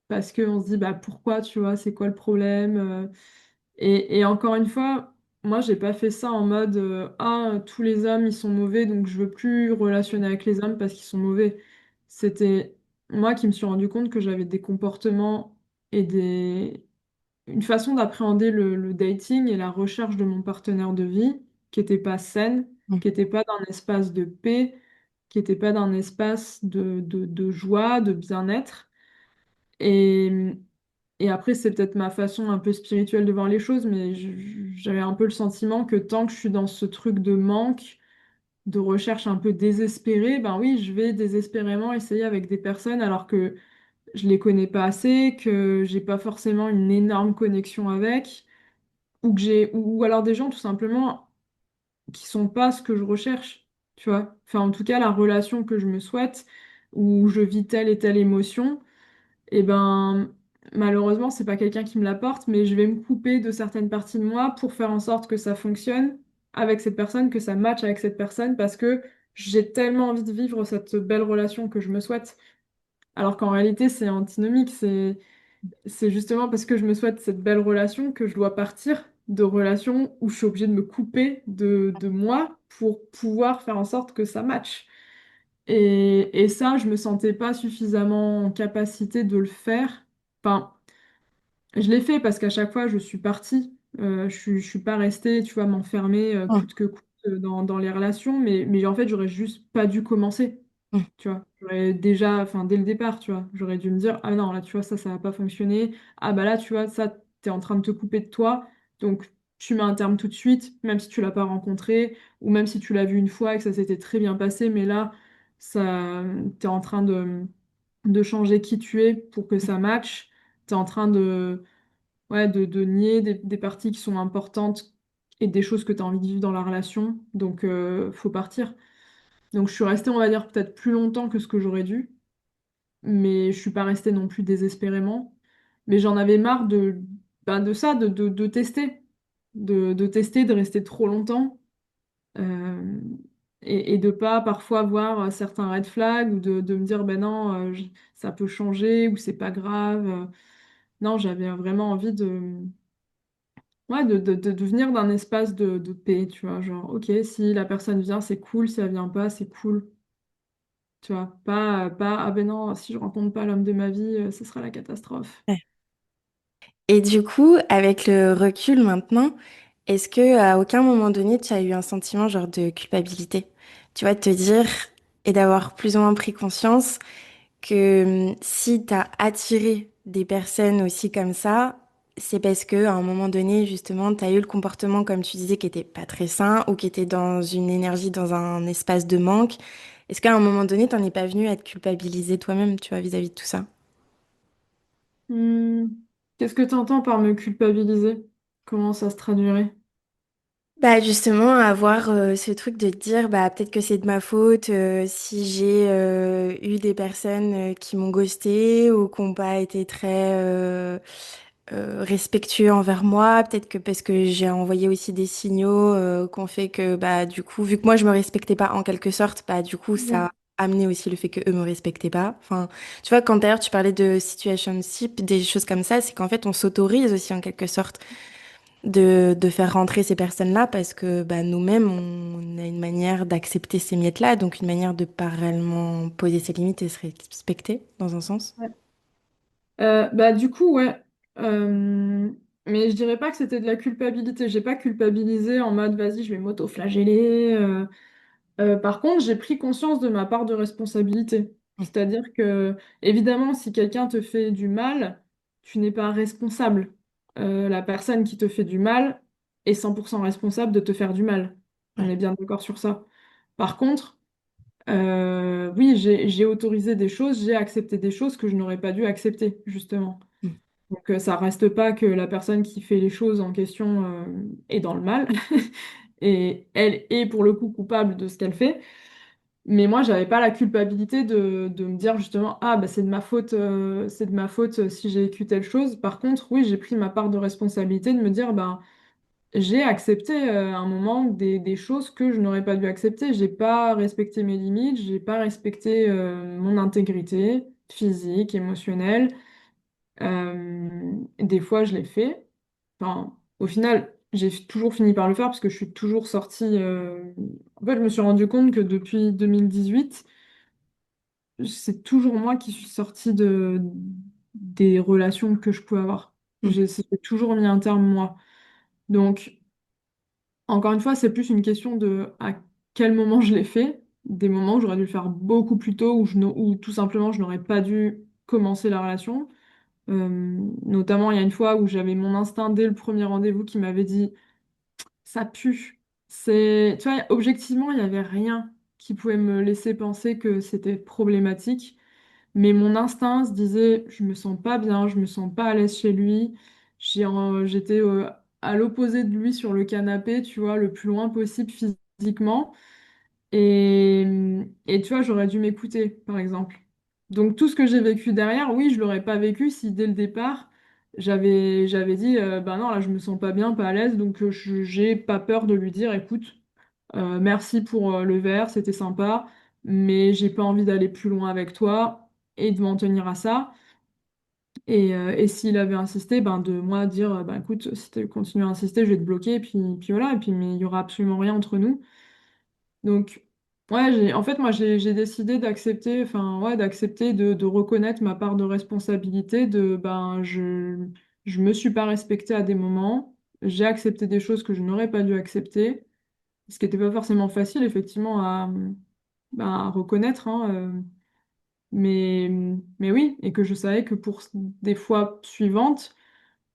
parce qu'on se dit, bah, pourquoi, tu vois, c'est quoi le problème? Et encore une fois, moi, j'ai pas fait ça en mode, ah, tous les hommes, ils sont mauvais, donc je veux plus relationner avec les hommes parce qu'ils sont mauvais. C'était moi qui me suis rendu compte que j'avais des comportements et une façon d'appréhender le dating et la recherche de mon partenaire de vie qui n'était pas saine, Mm. qui n'était pas d'un espace de paix, qui n'était pas d'un espace de joie, de bien-être. Et, et après, c'est peut-être ma façon un peu spirituelle de voir les choses, mais j'avais un peu le sentiment que tant que je suis dans ce truc de manque, de recherche un peu désespérée, ben oui, je vais désespérément essayer avec des personnes alors que je les connais pas assez, que j'ai pas forcément une énorme connexion avec ou que ou alors des gens tout simplement qui sont pas ce que je recherche, tu vois. Enfin, en tout cas, la relation que je me souhaite, où je vis telle et telle émotion, et ben malheureusement, c'est pas quelqu'un qui me l'apporte, mais je vais me couper de certaines parties de moi pour faire en sorte que ça fonctionne avec cette personne, que ça matche avec cette personne, parce que j'ai tellement envie de vivre cette belle relation que je me souhaite. Alors qu'en réalité, c'est antinomique, c'est justement parce que je me souhaite cette belle relation que je dois partir de relations où je suis obligée de me couper de moi pour pouvoir faire en sorte que ça matche. Et ça, je me sentais pas suffisamment en capacité de le faire. Enfin, je l'ai fait parce qu'à chaque fois, je suis partie. Je suis pas restée, tu vois, m'enfermer Mm. coûte que coûte dans les relations, mais en fait, j'aurais juste pas dû commencer. Mm. Tu vois, j'aurais déjà, enfin, dès le départ, tu vois, j'aurais dû me dire, ah non, là, tu vois, ça va pas fonctionner. Ah bah là, tu vois, ça, t'es en train de te couper de toi. Donc, tu mets un terme tout de suite, même si tu l'as pas rencontré, ou même si tu l'as vu une fois et que ça s'était très bien passé, mais là, ça, t'es en train de changer qui tu es pour que ça matche. T'es en train ouais, de nier des parties qui sont importantes et des choses que tu as envie de vivre dans la relation. Donc, faut partir. Donc, je suis restée, on va dire, peut-être plus longtemps que ce que j'aurais dû, mais je suis pas restée non plus désespérément. Mais j'en avais marre de ça, de tester, de tester, de rester trop longtemps. euh, et de pas parfois voir certains red flags ou de me dire, ben non, ça peut changer ou c'est pas grave. Non, j'avais vraiment envie ouais, de venir d'un espace de paix, tu vois. Genre, ok, si la personne vient, c'est cool, si elle vient pas, c'est cool. Tu vois, pas, ah ben non, si je rencontre pas l'homme de ma vie, ce sera la catastrophe. Ouais. Et du coup, avec le recul maintenant, est-ce que à aucun moment donné, tu as eu un sentiment genre de culpabilité? Tu vois, de te dire et d'avoir plus ou moins pris conscience que si tu as attiré des personnes aussi comme ça, c'est parce que à un moment donné, justement, tu as eu le comportement, comme tu disais, qui était pas très sain ou qui était dans une énergie, dans un espace de manque. Est-ce qu'à un moment donné, t'en es pas venu à te culpabiliser toi-même, tu vois, vis-à-vis de tout ça? Hmm. Qu'est-ce que tu entends par me culpabiliser? Comment ça se traduirait? Bah justement, avoir ce truc de te dire, bah peut-être que c'est de ma faute si j'ai eu des personnes qui m'ont ghosté ou qui n'ont pas été très respectueux envers moi. Peut-être que parce que j'ai envoyé aussi des signaux qu'on fait que bah du coup, vu que moi je me respectais pas en quelque sorte, bah du coup ça Ouais. a amené aussi le fait que eux me respectaient pas. Enfin, tu vois, quand d'ailleurs tu parlais de situationship, des choses comme ça, c'est qu'en fait on s'autorise aussi en quelque sorte de faire rentrer ces personnes-là parce que bah, nous-mêmes, on a une manière d'accepter ces miettes-là, donc une manière de pas réellement poser ses limites et se respecter dans un sens. Ouais. Bah du coup, ouais. Euh, mais je dirais pas que c'était de la culpabilité. J'ai pas culpabilisé en mode vas-y, je vais m'auto-flageller. Par contre, j'ai pris conscience de ma part de responsabilité. Mm. C'est-à-dire que, évidemment, si quelqu'un te fait du mal, tu n'es pas responsable. La personne qui te fait du mal est 100% responsable de te faire du mal. On Ouais. est bien d'accord sur ça. Par contre, oui, j'ai autorisé des choses, j'ai accepté des choses que je n'aurais pas dû accepter, justement. Mm. Donc ça reste pas que la personne qui fait les choses en question est dans le mal et elle est pour le coup coupable de ce qu'elle fait. Mais moi, j'avais pas la culpabilité de me dire justement, ah bah c'est de ma faute si j'ai vécu telle chose. Par contre, oui, j'ai pris ma part de responsabilité de me dire, bah j'ai accepté à un moment des choses que je n'aurais pas dû accepter. J'ai pas respecté mes limites, j'ai pas respecté mon intégrité physique, émotionnelle. Des fois, je l'ai fait. Enfin, au final, j'ai toujours fini par le faire parce que je suis toujours sortie. En fait, je me suis rendu compte que depuis 2018, c'est toujours moi qui suis sortie des relations que je pouvais avoir. Mm, J'ai toujours mis un terme moi. Donc, encore une fois, c'est plus une question de à quel moment je l'ai fait. Des moments où j'aurais dû le faire beaucoup plus tôt, ou tout simplement je n'aurais pas dû commencer la relation. Notamment, il y a une fois où j'avais mon instinct dès le premier rendez-vous qui m'avait dit ça pue. Tu vois, objectivement, il n'y avait rien qui pouvait me laisser penser que c'était problématique. Mais mon instinct se disait, je me sens pas bien, je me sens pas à l'aise chez lui. J'étais à l'opposé de lui sur le canapé, tu vois, le plus loin possible physiquement. Et, et tu vois, j'aurais dû m'écouter, par exemple. Donc tout ce que j'ai vécu derrière, oui, je l'aurais pas vécu si dès le départ, j'avais dit, bah non, là, je me sens pas bien, pas à l'aise, donc j'ai pas peur de lui dire, écoute, merci pour le verre, c'était sympa, mais j'ai pas envie d'aller plus loin avec toi et de m'en tenir à ça. Et s'il avait insisté, ben de moi dire, bah écoute, si tu continues à insister, je vais te bloquer, et puis voilà, et puis mais il y aura absolument rien entre nous. Donc, ouais, en fait, moi, j'ai décidé d'accepter, enfin, ouais, d'accepter de reconnaître ma part de responsabilité, je me suis pas respectée à des moments, j'ai accepté des choses que je n'aurais pas dû accepter, ce qui n'était pas forcément facile, effectivement, à reconnaître, hein, mais, mais oui, et que je savais que pour des fois suivantes,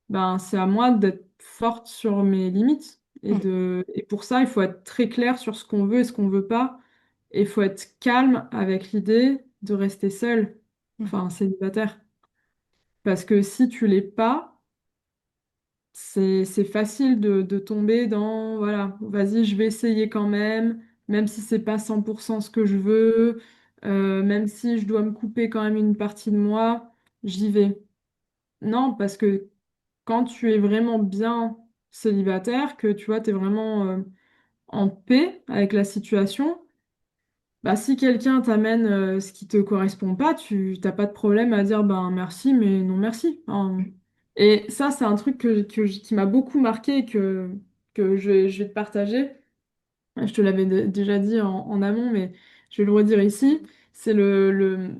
ben, c'est à moi d'être forte sur mes limites. mm, Et pour ça, il faut être très clair sur ce qu'on veut et ce qu'on veut pas. Et il faut être calme avec l'idée de rester seul, mm, enfin célibataire. Parce que si tu l'es pas, c'est facile de tomber dans, voilà, vas-y, je vais essayer quand même si c'est pas 100% ce que je veux, même si je dois me couper quand même une partie de moi, j'y vais. Non, parce que quand tu es vraiment bien célibataire, que tu vois, tu es vraiment en paix avec la situation, bah, si quelqu'un t'amène ce qui te correspond pas, tu t'as pas de problème à dire ben merci, mais non merci. Enfin, et ça, c'est un truc qui m'a beaucoup marqué et que je vais te partager. Je te l'avais déjà dit en amont, mais je vais le redire ici. C'est le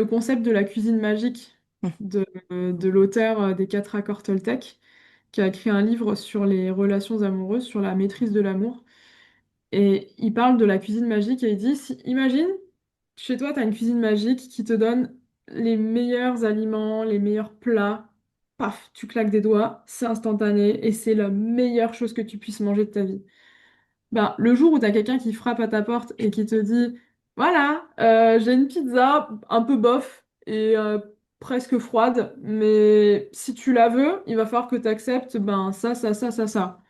concept de la cuisine magique mm, de l'auteur des Quatre accords Toltec, qui a écrit un livre sur les relations amoureuses, sur la maîtrise de l'amour. Et il parle de la cuisine magique et il dit, imagine, chez toi, tu as une cuisine magique qui te donne les meilleurs aliments, les meilleurs plats. Paf, tu claques des doigts, c'est instantané et c'est la meilleure chose que tu puisses manger de ta vie. Ben, le jour où tu as quelqu'un qui frappe à ta porte et qui te dit, voilà, j'ai une pizza un peu bof et presque froide, mais si tu la veux, il va falloir que tu acceptes ben, ça.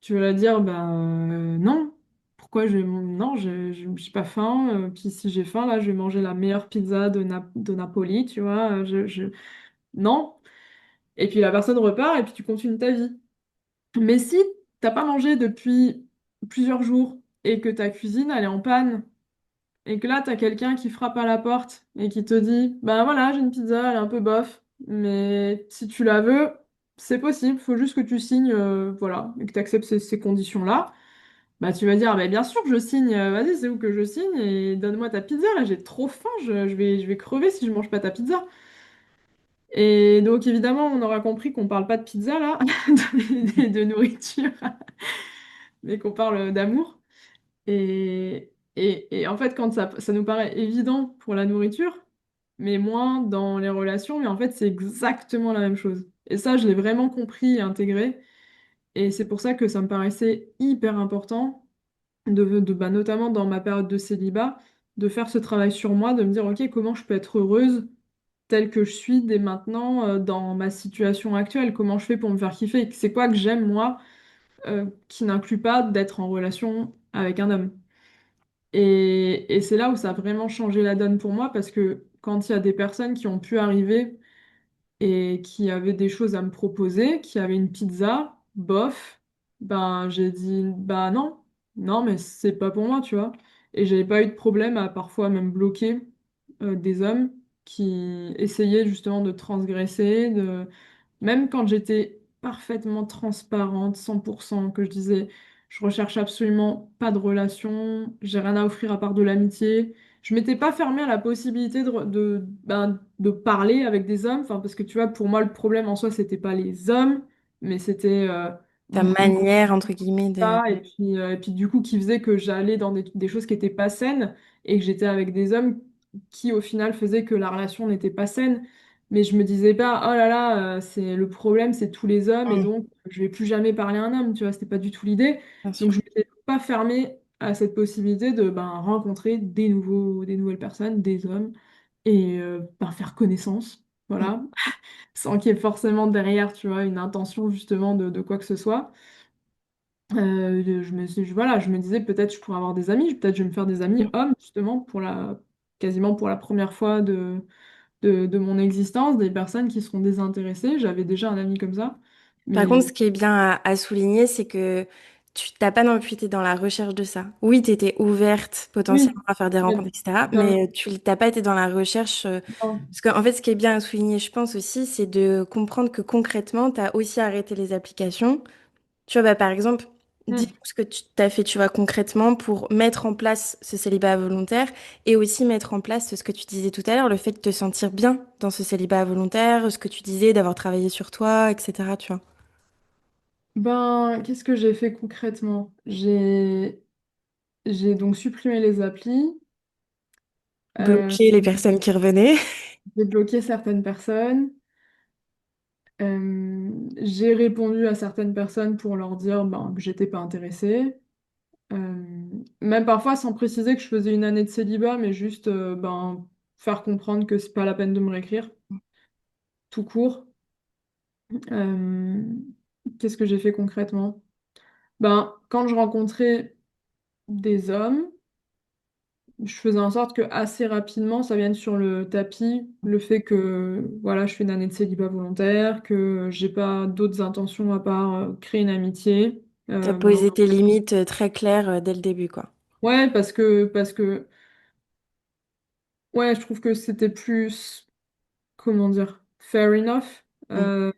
Tu vas la dire, ben non, pourquoi non, j'ai pas faim, puis si j'ai faim, là, je vais manger la meilleure pizza de Napoli, tu vois, non. Et puis la personne repart et puis tu continues ta vie. Mais si t'as pas mangé depuis plusieurs jours et que ta cuisine elle est en panne et que là t'as quelqu'un qui frappe à la porte et qui te dit ben voilà j'ai une pizza elle est un peu bof mais si tu la veux c'est possible faut juste que tu signes voilà et que tu acceptes ces conditions-là bah tu vas dire bah, bien sûr que je signe vas-y c'est où que je signe et donne-moi ta pizza là j'ai trop faim je vais crever si je mange pas ta pizza et donc évidemment on aura compris qu'on parle pas de pizza là de nourriture mais qu'on parle d'amour. Et en fait, quand ça nous paraît évident pour la nourriture, mais moins dans les relations, mais en fait, c'est exactement la même chose. Et ça, je l'ai vraiment compris et intégré. Et c'est pour ça que ça me paraissait hyper important, bah, notamment dans ma période de célibat, de faire ce travail sur moi, de me dire, OK, comment je peux être heureuse telle que je suis dès maintenant dans ma situation actuelle. Comment je fais pour me faire kiffer? C'est quoi que j'aime moi qui n'inclut pas d'être en relation avec un homme? Et c'est là où ça a vraiment changé la donne pour moi parce que quand il y a des personnes qui ont pu arriver et qui avaient des choses à me proposer, qui avaient une pizza, bof, ben j'ai dit bah non, non mais c'est pas pour moi, tu vois. Et j'avais pas eu de problème à parfois même bloquer des hommes qui essayaient justement de transgresser, même quand j'étais parfaitement transparente, 100%, que je disais, je recherche absolument pas de relation, j'ai rien à offrir à part de l'amitié. Je m'étais pas fermée à la possibilité de parler avec des hommes, enfin, parce que tu vois, pour moi, le problème en soi, c'était pas les hommes, mais c'était Ta manière, entre guillemets, de... ça, et puis du coup, qui faisait que j'allais dans des choses qui n'étaient pas saines et que j'étais avec des hommes qui, au final, faisaient que la relation n'était pas saine. Mais je me disais pas, oh là là, c'est le problème, c'est tous les hommes et Mm, donc je vais plus jamais parler à un homme, tu vois, c'était pas du tout l'idée. bien Donc sûr. je m'étais pas fermée à cette possibilité de ben, rencontrer des nouvelles personnes, des hommes et ben, faire connaissance, Mm. voilà, sans qu'il y ait forcément derrière, tu vois, une intention justement de quoi que ce soit. Voilà, je me disais peut-être je pourrais avoir des amis, peut-être je vais me faire des amis Mm. hommes justement quasiment pour la première fois de mon existence, des personnes qui seront désintéressées. J'avais déjà un ami comme ça, Par contre, mais ce qui est bien à souligner, c'est que tu t'as pas non plus été dans la recherche de ça. Oui, tu étais ouverte oui, potentiellement à faire des rencontres, mais etc. d'un- Mais tu t'as pas été dans la recherche. non. Parce qu'en fait, ce qui est bien à souligner, je pense aussi, c'est de comprendre que concrètement, tu as aussi arrêté les applications. Tu vois, bah, par exemple, dis-nous Hmm. ce que tu t'as fait, tu vois, concrètement pour mettre en place ce célibat volontaire et aussi mettre en place ce que tu disais tout à l'heure, le fait de te sentir bien dans ce célibat volontaire, ce que tu disais, d'avoir travaillé sur toi, etc. Tu vois. Ben, qu'est-ce que j'ai fait concrètement? J'ai donc supprimé les applis, euh, Bloquer les personnes qui revenaient. j'ai bloqué certaines personnes. J'ai répondu à certaines personnes pour leur dire ben, que j'étais pas intéressée. Même parfois sans préciser que je faisais une année de célibat, mais juste ben, faire comprendre que c'est pas la peine de me réécrire, tout court. Euh, Qu'est-ce que j'ai fait concrètement? Ben, quand je rencontrais des hommes, je faisais en sorte que assez rapidement ça vienne sur le tapis, le fait que voilà, je fais une année de célibat volontaire, que j'ai pas d'autres intentions à part créer une amitié. T'as Ben, posé tes limites très claires dès le début, quoi. ouais, parce que ouais, je trouve que c'était plus, comment dire, fair enough Mm. euh,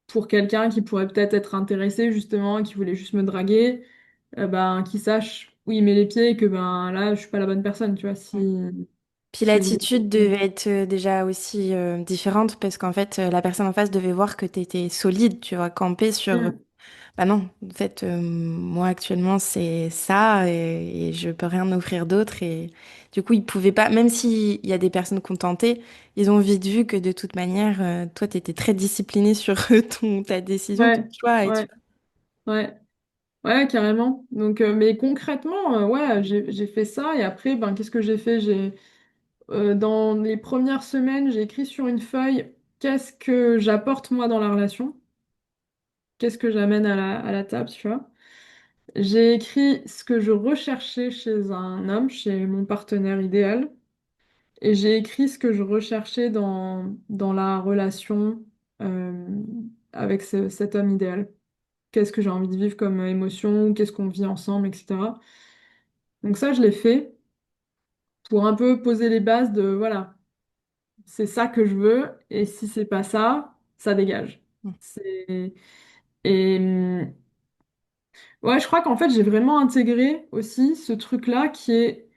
pour quelqu'un qui pourrait peut-être être intéressé justement, qui voulait juste me draguer, ben, qui sache où il met les pieds et que ben là, je suis pas la bonne personne, tu vois, Mm. Puis s'il voulait. l'attitude devait être déjà aussi différente parce qu'en fait, la personne en face devait voir que tu étais solide, tu vois, campé sur Mm. bah non, en fait, moi actuellement c'est ça et je peux rien offrir d'autre et du coup ils pouvaient pas, même s'il y a des personnes contentées, ils ont vite vu que de toute manière, toi t'étais très discipliné sur ta décision, ton Ouais, choix et tu ouais, ouais, ouais, carrément. Donc, mais concrètement, ouais, j'ai fait ça et après, ben, qu'est-ce que j'ai fait? Dans les premières semaines, j'ai écrit sur une feuille qu'est-ce que j'apporte moi dans la relation, qu'est-ce que j'amène à la table, tu vois. J'ai écrit ce que je recherchais chez un homme, chez mon partenaire idéal, et j'ai écrit ce que je recherchais dans la relation euh, avec cet homme idéal. Qu'est-ce que j'ai envie de vivre comme émotion, qu'est-ce qu'on vit ensemble, etc. Donc ça, je l'ai fait pour un peu poser les bases de, voilà, c'est ça que je veux, et si c'est pas ça, ça dégage. vois. C'est... Et ouais, je crois qu'en fait, j'ai vraiment intégré aussi ce truc-là qui est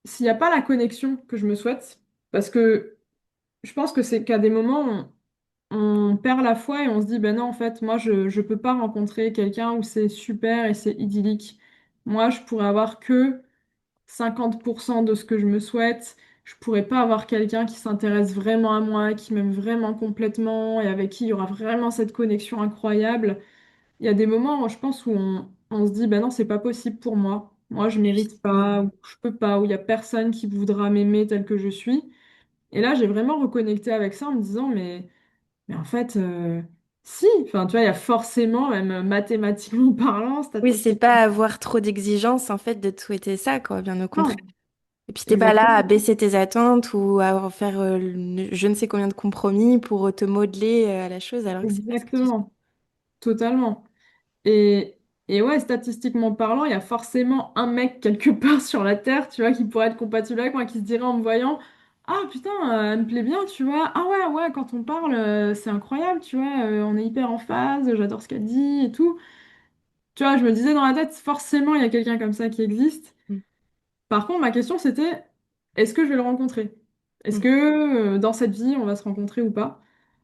s'il n'y a pas la connexion que je me souhaite, parce que je pense que c'est qu'à des moments, on perd la foi et on se dit, ben non, en fait, moi, je ne peux pas rencontrer quelqu'un où c'est super et c'est idyllique. Moi, je pourrais avoir que 50% de ce que je me souhaite. Je pourrais pas avoir quelqu'un qui s'intéresse vraiment à moi, qui m'aime vraiment complètement et avec qui il y aura vraiment cette connexion incroyable. Il y a des moments, je pense, où on se dit, ben non, c'est pas possible pour moi. Moi, je mérite pas, ou je peux pas, ou il y a personne qui voudra m'aimer tel que je suis. Et là, j'ai vraiment reconnecté avec ça en me disant, mais en fait, si, enfin, tu vois, il y a forcément, même mathématiquement parlant, Oui, c'est statistiquement, pas avoir trop d'exigences en fait de te souhaiter ça, quoi, bien au contraire. non, Et puis t'es pas là à exactement, baisser tes attentes ou à faire je ne sais combien de compromis pour te modeler à la chose alors que c'est pas ce que tu souhaites. exactement, totalement. Et, et ouais, statistiquement parlant, il y a forcément un mec quelque part sur la Terre, tu vois, qui pourrait être compatible avec moi, qui se dirait en me voyant, ah putain, elle me plaît bien, tu vois, ah ouais, ouais, quand on parle, c'est incroyable, tu vois, on est hyper en phase, j'adore ce qu'elle dit et tout. Tu vois, je me disais dans la tête, forcément, il y a quelqu'un comme ça qui existe. Mm, Par contre, ma question, c'était, est-ce que je vais le rencontrer? Est-ce mm. que dans cette vie, on va se rencontrer ou pas?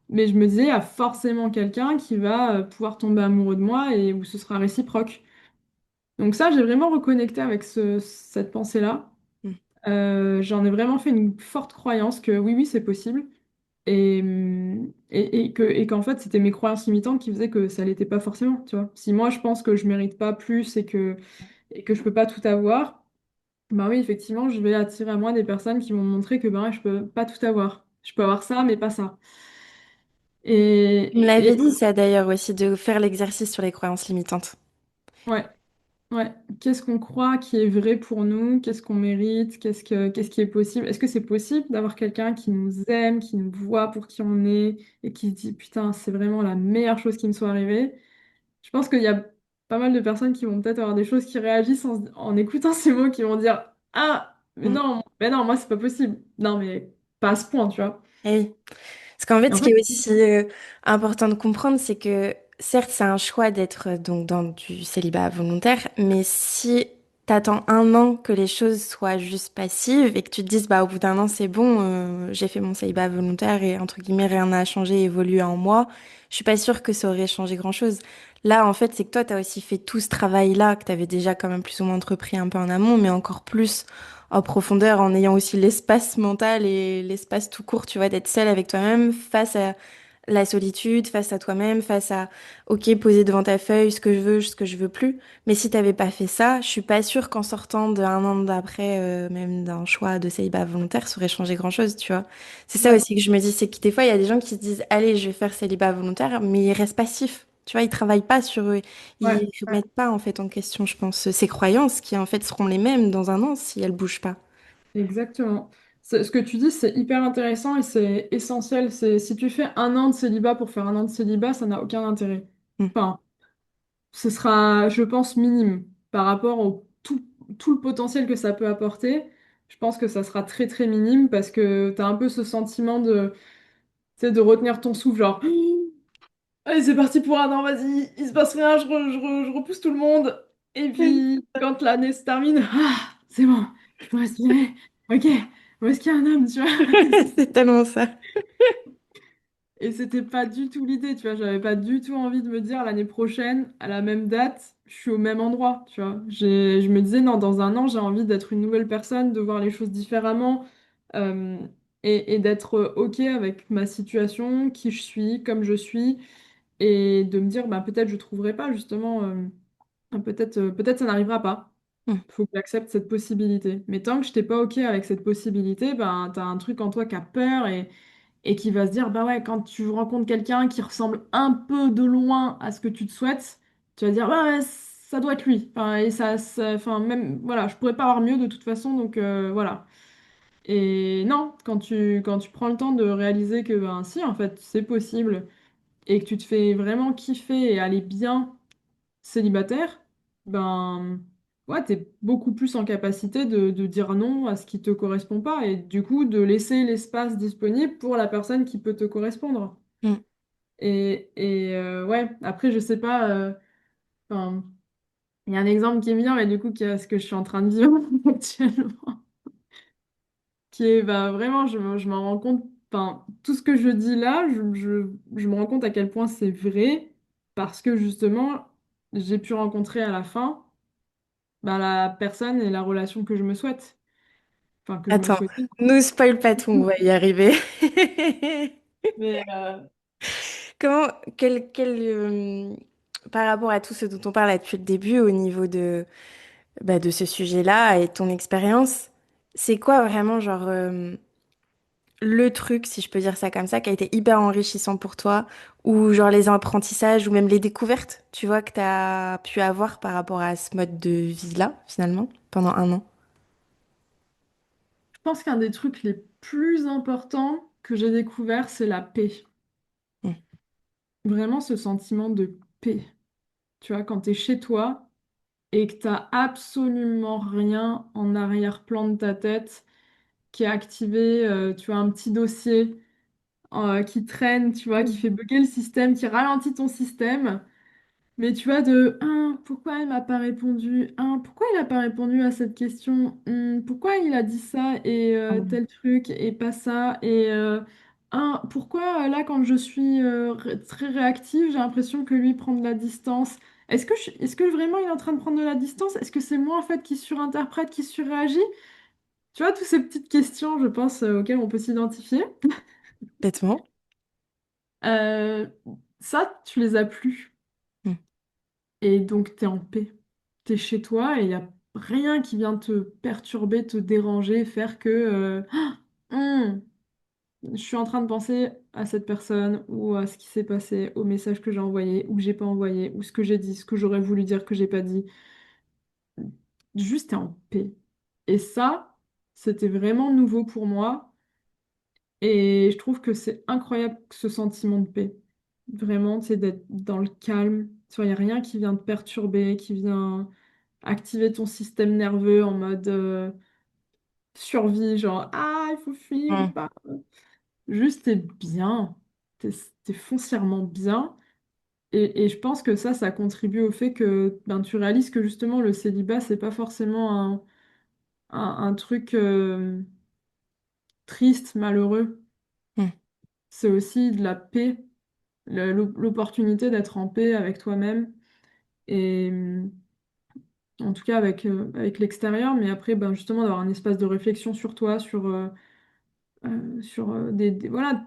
Mais je me disais, il y a forcément quelqu'un qui va pouvoir tomber amoureux de moi et où ce sera réciproque. Donc ça, j'ai vraiment reconnecté avec cette pensée-là. Mm. J'en ai vraiment fait une forte croyance que oui, oui, c'est possible. Et qu'en fait, c'était mes croyances limitantes qui faisaient que ça l'était pas forcément, tu vois. Si moi, je pense que je mérite pas plus et que je peux pas tout avoir, bah oui, effectivement, je vais attirer à moi des personnes qui vont me montrer que ben, je peux pas tout avoir. Je peux avoir ça, mais pas ça. Tu me Et l'avais dit ça d'ailleurs aussi, de faire l'exercice sur les croyances limitantes. ouais. Ouais, qu'est-ce qu'on croit qui est vrai pour nous? Qu'est-ce qu'on mérite? Qu'est-ce qui est possible? Est-ce que c'est possible d'avoir quelqu'un qui nous aime, qui nous voit pour qui on est et qui se dit putain, c'est vraiment la meilleure chose qui me soit arrivée? Je pense qu'il y a pas mal de personnes qui vont peut-être avoir des choses qui réagissent en écoutant ces mots, qui vont dire ah, Mm. mais non, moi c'est pas possible. Non, mais pas à ce point, tu vois. Eh oui. Parce qu'en fait, Et en ce qui fait, est aussi important de comprendre, c'est que certes, c'est un choix d'être donc dans du célibat volontaire, mais si t'attends un an que les choses soient juste passives et que tu te dises, bah, au bout d'un an, c'est bon, j'ai fait mon célibat volontaire et entre guillemets, rien n'a changé, évolué en moi, je suis pas sûre que ça aurait changé grand-chose. Là, en fait, c'est que toi, t'as aussi fait tout ce travail-là que t'avais déjà quand même plus ou moins entrepris un peu en amont, mais encore plus en profondeur, en ayant aussi l'espace mental et l'espace tout court, tu vois, d'être seule avec toi-même face à la solitude, face à toi-même, face à, ok, poser devant ta feuille ce que je veux, ce que je veux plus. Mais si t'avais pas fait ça, je suis pas sûre qu'en sortant d'un an d'après, même d'un choix de célibat volontaire, ça aurait changé grand-chose, tu vois. C'est ça ouais, aussi que je me dis, c'est que des fois, il y a des gens qui se disent, allez, je vais faire célibat volontaire, mais ils restent passifs. Tu vois, ils travaillent pas sur eux. ouais. Ils remettent pas, en fait, en question, je pense, ces croyances qui, en fait, seront les mêmes dans un an si elles bougent pas. Exactement. Ce que tu dis, c'est hyper intéressant et c'est essentiel. C'est si tu fais un an de célibat pour faire un an de célibat, ça n'a aucun intérêt. Mm, Enfin, ce sera, je pense, minime par rapport au tout le potentiel que ça peut apporter. Je pense que ça sera très très minime parce que tu as un peu ce sentiment de, tu sais, de retenir ton souffle, genre, allez, c'est parti pour un an, vas-y, il se passe rien, je repousse tout le monde. Et oui. puis, quand l'année se termine, ah, c'est bon, je peux respirer. Ok, où est-ce qu'il y a un homme, tu vois? C'est tellement ça. Et c'était pas du tout l'idée, tu vois. J'avais pas du tout envie de me dire l'année prochaine, à la même date, je suis au même endroit, tu vois. Je me disais, non, dans un an, j'ai envie d'être une nouvelle personne, de voir les choses différemment euh, et d'être OK avec ma situation, qui je suis, comme je suis, et de me dire, bah, peut-être je trouverai pas, justement, peut-être ça n'arrivera pas. Mm, Faut que j'accepte cette possibilité. Mais tant que je n'étais pas OK avec cette possibilité, ben, t'as un truc en toi qui a peur et qui va se dire, bah ouais, quand tu rencontres quelqu'un qui ressemble un peu de loin à ce que tu te souhaites, tu vas dire, bah ouais, ça doit être lui. Enfin, et enfin, même, voilà, je pourrais pas avoir mieux de toute façon, donc voilà. Et non, quand tu prends le temps de réaliser que, ben si, en fait, c'est possible, et que tu te fais vraiment kiffer et aller bien célibataire, ben ouais, t'es beaucoup plus en capacité de dire non à ce qui te correspond pas et du coup de laisser l'espace disponible pour la personne qui peut te correspondre. mm. Ouais, après je sais pas, enfin, il y a un exemple qui est bien, mais du coup qui est ce que je suis en train de vivre actuellement, qui est bah, vraiment, je m'en rends compte, enfin, tout ce que je dis là, je me rends compte à quel point c'est vrai parce que justement, j'ai pu rencontrer à la fin bah, la personne et la relation que je me souhaite. Enfin, que je me Attends, souhaitais. nous spoil pas tout, on va y arriver. Mais Comment, par rapport à tout ce dont on parle là depuis le début au niveau de ce sujet-là et ton expérience, c'est quoi vraiment, genre, le truc, si je peux dire ça comme ça, qui a été hyper enrichissant pour toi, ou genre les apprentissages, ou même les découvertes, tu vois, que tu as pu avoir par rapport à ce mode de vie-là, finalement, pendant un an? Je pense qu'un des trucs les plus importants que j'ai découvert, c'est la paix. Mm. Vraiment ce sentiment de paix. Tu vois, quand tu es chez toi et que tu absolument rien en arrière-plan de ta tête qui est activé, tu vois, un petit dossier qui traîne, tu vois, qui Mm. fait bugger le système, qui ralentit ton système. Mais tu vois, de pourquoi il m'a pas répondu? Pourquoi il a pas répondu à cette question? Pourquoi il a dit ça et Mm. tel truc et pas ça? Et pourquoi là, quand je suis très réactive, j'ai l'impression que lui prend de la distance? Est-ce que vraiment il est en train de prendre de la distance? Est-ce que c'est moi en fait qui surinterprète, qui surréagit? Tu vois, toutes ces petites questions, je pense, auxquelles on peut s'identifier. Bêtement. Euh, Ça, tu les as plus. Mm. Et donc, tu es en paix. Tu es chez toi et il n'y a rien qui vient te perturber, te déranger, faire que Hum, je suis en train de penser à cette personne ou à ce qui s'est passé, au message que j'ai envoyé ou que j'ai pas envoyé, ou ce que j'ai dit, ce que j'aurais voulu dire que j'ai pas dit. Juste, t'es en paix. Et ça, c'était vraiment nouveau pour moi. Et je trouve que c'est incroyable ce sentiment de paix. Vraiment, tu sais, d'être dans le calme. Tu vois, il n'y a rien qui vient te perturber, qui vient activer ton système nerveux en mode survie, genre il faut fuir ou Mm. pas. Juste, t'es bien. T'es, t'es foncièrement bien. Et je pense que ça contribue au fait que ben, tu réalises que justement, le célibat, c'est pas forcément un truc triste, malheureux. Mm. C'est aussi de la paix, l'opportunité d'être en paix avec toi-même. Et en tout cas avec l'extérieur, mais après, ben, justement, d'avoir un espace de réflexion sur toi, sur voilà,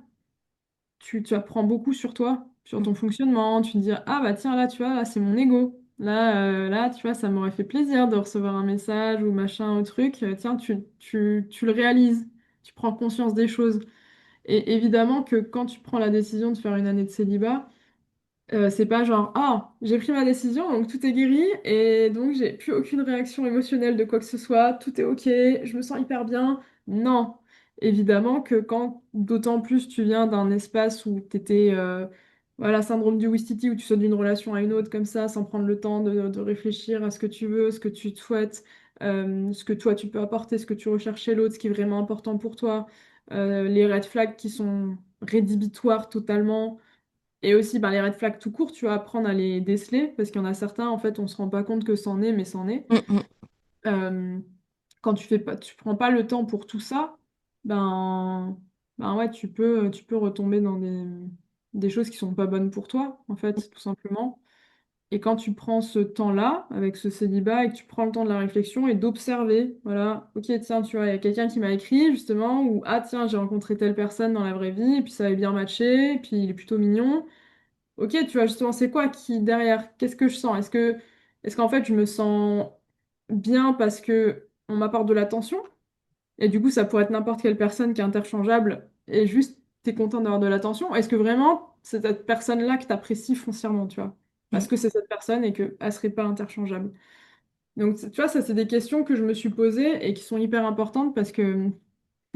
tu apprends beaucoup sur toi, sur ton fonctionnement. Tu te dis, ah bah tiens, là, tu vois, là, c'est mon ego. Là, tu vois, ça m'aurait fait plaisir de recevoir un message ou machin ou truc. Tiens, tu le réalises, tu prends conscience des choses. Et évidemment que quand tu prends la décision de faire une année de célibat, c'est pas genre, j'ai pris ma décision, donc tout est guéri, et donc j'ai plus aucune réaction émotionnelle de quoi que ce soit, tout est ok, je me sens hyper bien. Non, évidemment que quand, d'autant plus tu viens d'un espace où t'étais, voilà, syndrome du Ouistiti, où tu sautes d'une relation à une autre comme ça, sans prendre le temps de réfléchir à ce que tu veux, ce que tu te souhaites, ce que toi tu peux apporter, ce que tu recherches chez l'autre, ce qui est vraiment important pour toi, les red flags qui sont rédhibitoires totalement. Et aussi, ben, les red flags tout court, tu vas apprendre à les déceler, parce qu'il y en a certains, en fait, on se rend pas compte que c'en est, mais c'en est. Mm. Mm. Euh, Quand tu prends pas le temps pour tout ça, ben, ben ouais, tu peux retomber dans des choses qui sont pas bonnes pour toi, en fait, tout simplement. Et quand tu prends ce temps-là, avec ce célibat, et que tu prends le temps de la réflexion et d'observer, voilà, ok, tiens, tu vois, il y a quelqu'un qui m'a écrit, justement, ou tiens, j'ai rencontré telle personne dans la vraie vie, et puis ça avait bien matché, et puis il est plutôt mignon. Ok, tu vois, justement, c'est quoi qui derrière? Qu'est-ce que je sens? Est-ce qu'en fait, je me sens bien parce que on m'apporte de l'attention? Et du coup, ça pourrait être n'importe quelle personne qui est interchangeable et juste, t'es content d'avoir de l'attention. Est-ce que vraiment, c'est cette personne-là que t'apprécies foncièrement, tu vois? Parce Mm. que c'est cette personne et qu'elle serait pas interchangeable. Donc, tu vois, ça, c'est des questions que je me suis posées et qui sont hyper importantes parce que,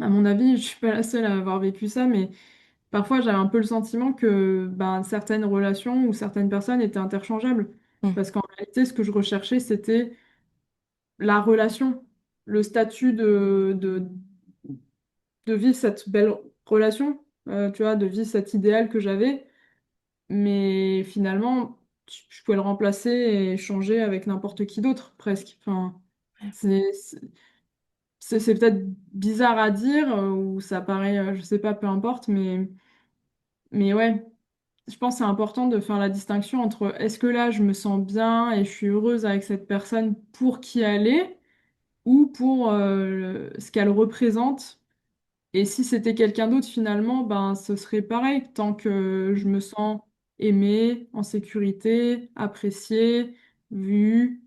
à mon avis, je suis pas la seule à avoir vécu ça, mais parfois, j'avais un peu le sentiment que ben, certaines relations ou certaines personnes étaient interchangeables. Mm. Parce qu'en réalité, ce que je recherchais, c'était la relation, le statut de vivre cette belle relation, tu vois, de vivre cet idéal que j'avais. Mais finalement, je pouvais le remplacer et changer avec n'importe qui d'autre, presque. Enfin, c'est c'est- c'est peut-être bizarre à dire, ou ça paraît, je sais pas, peu importe, mais ouais. Je pense que c'est important de faire la distinction entre est-ce que là je me sens bien et je suis heureuse avec cette personne pour qui elle est ou pour ce qu'elle représente. Et si c'était quelqu'un d'autre finalement, ben ce serait pareil, tant que je me sens aimée, en sécurité, appréciée, vue,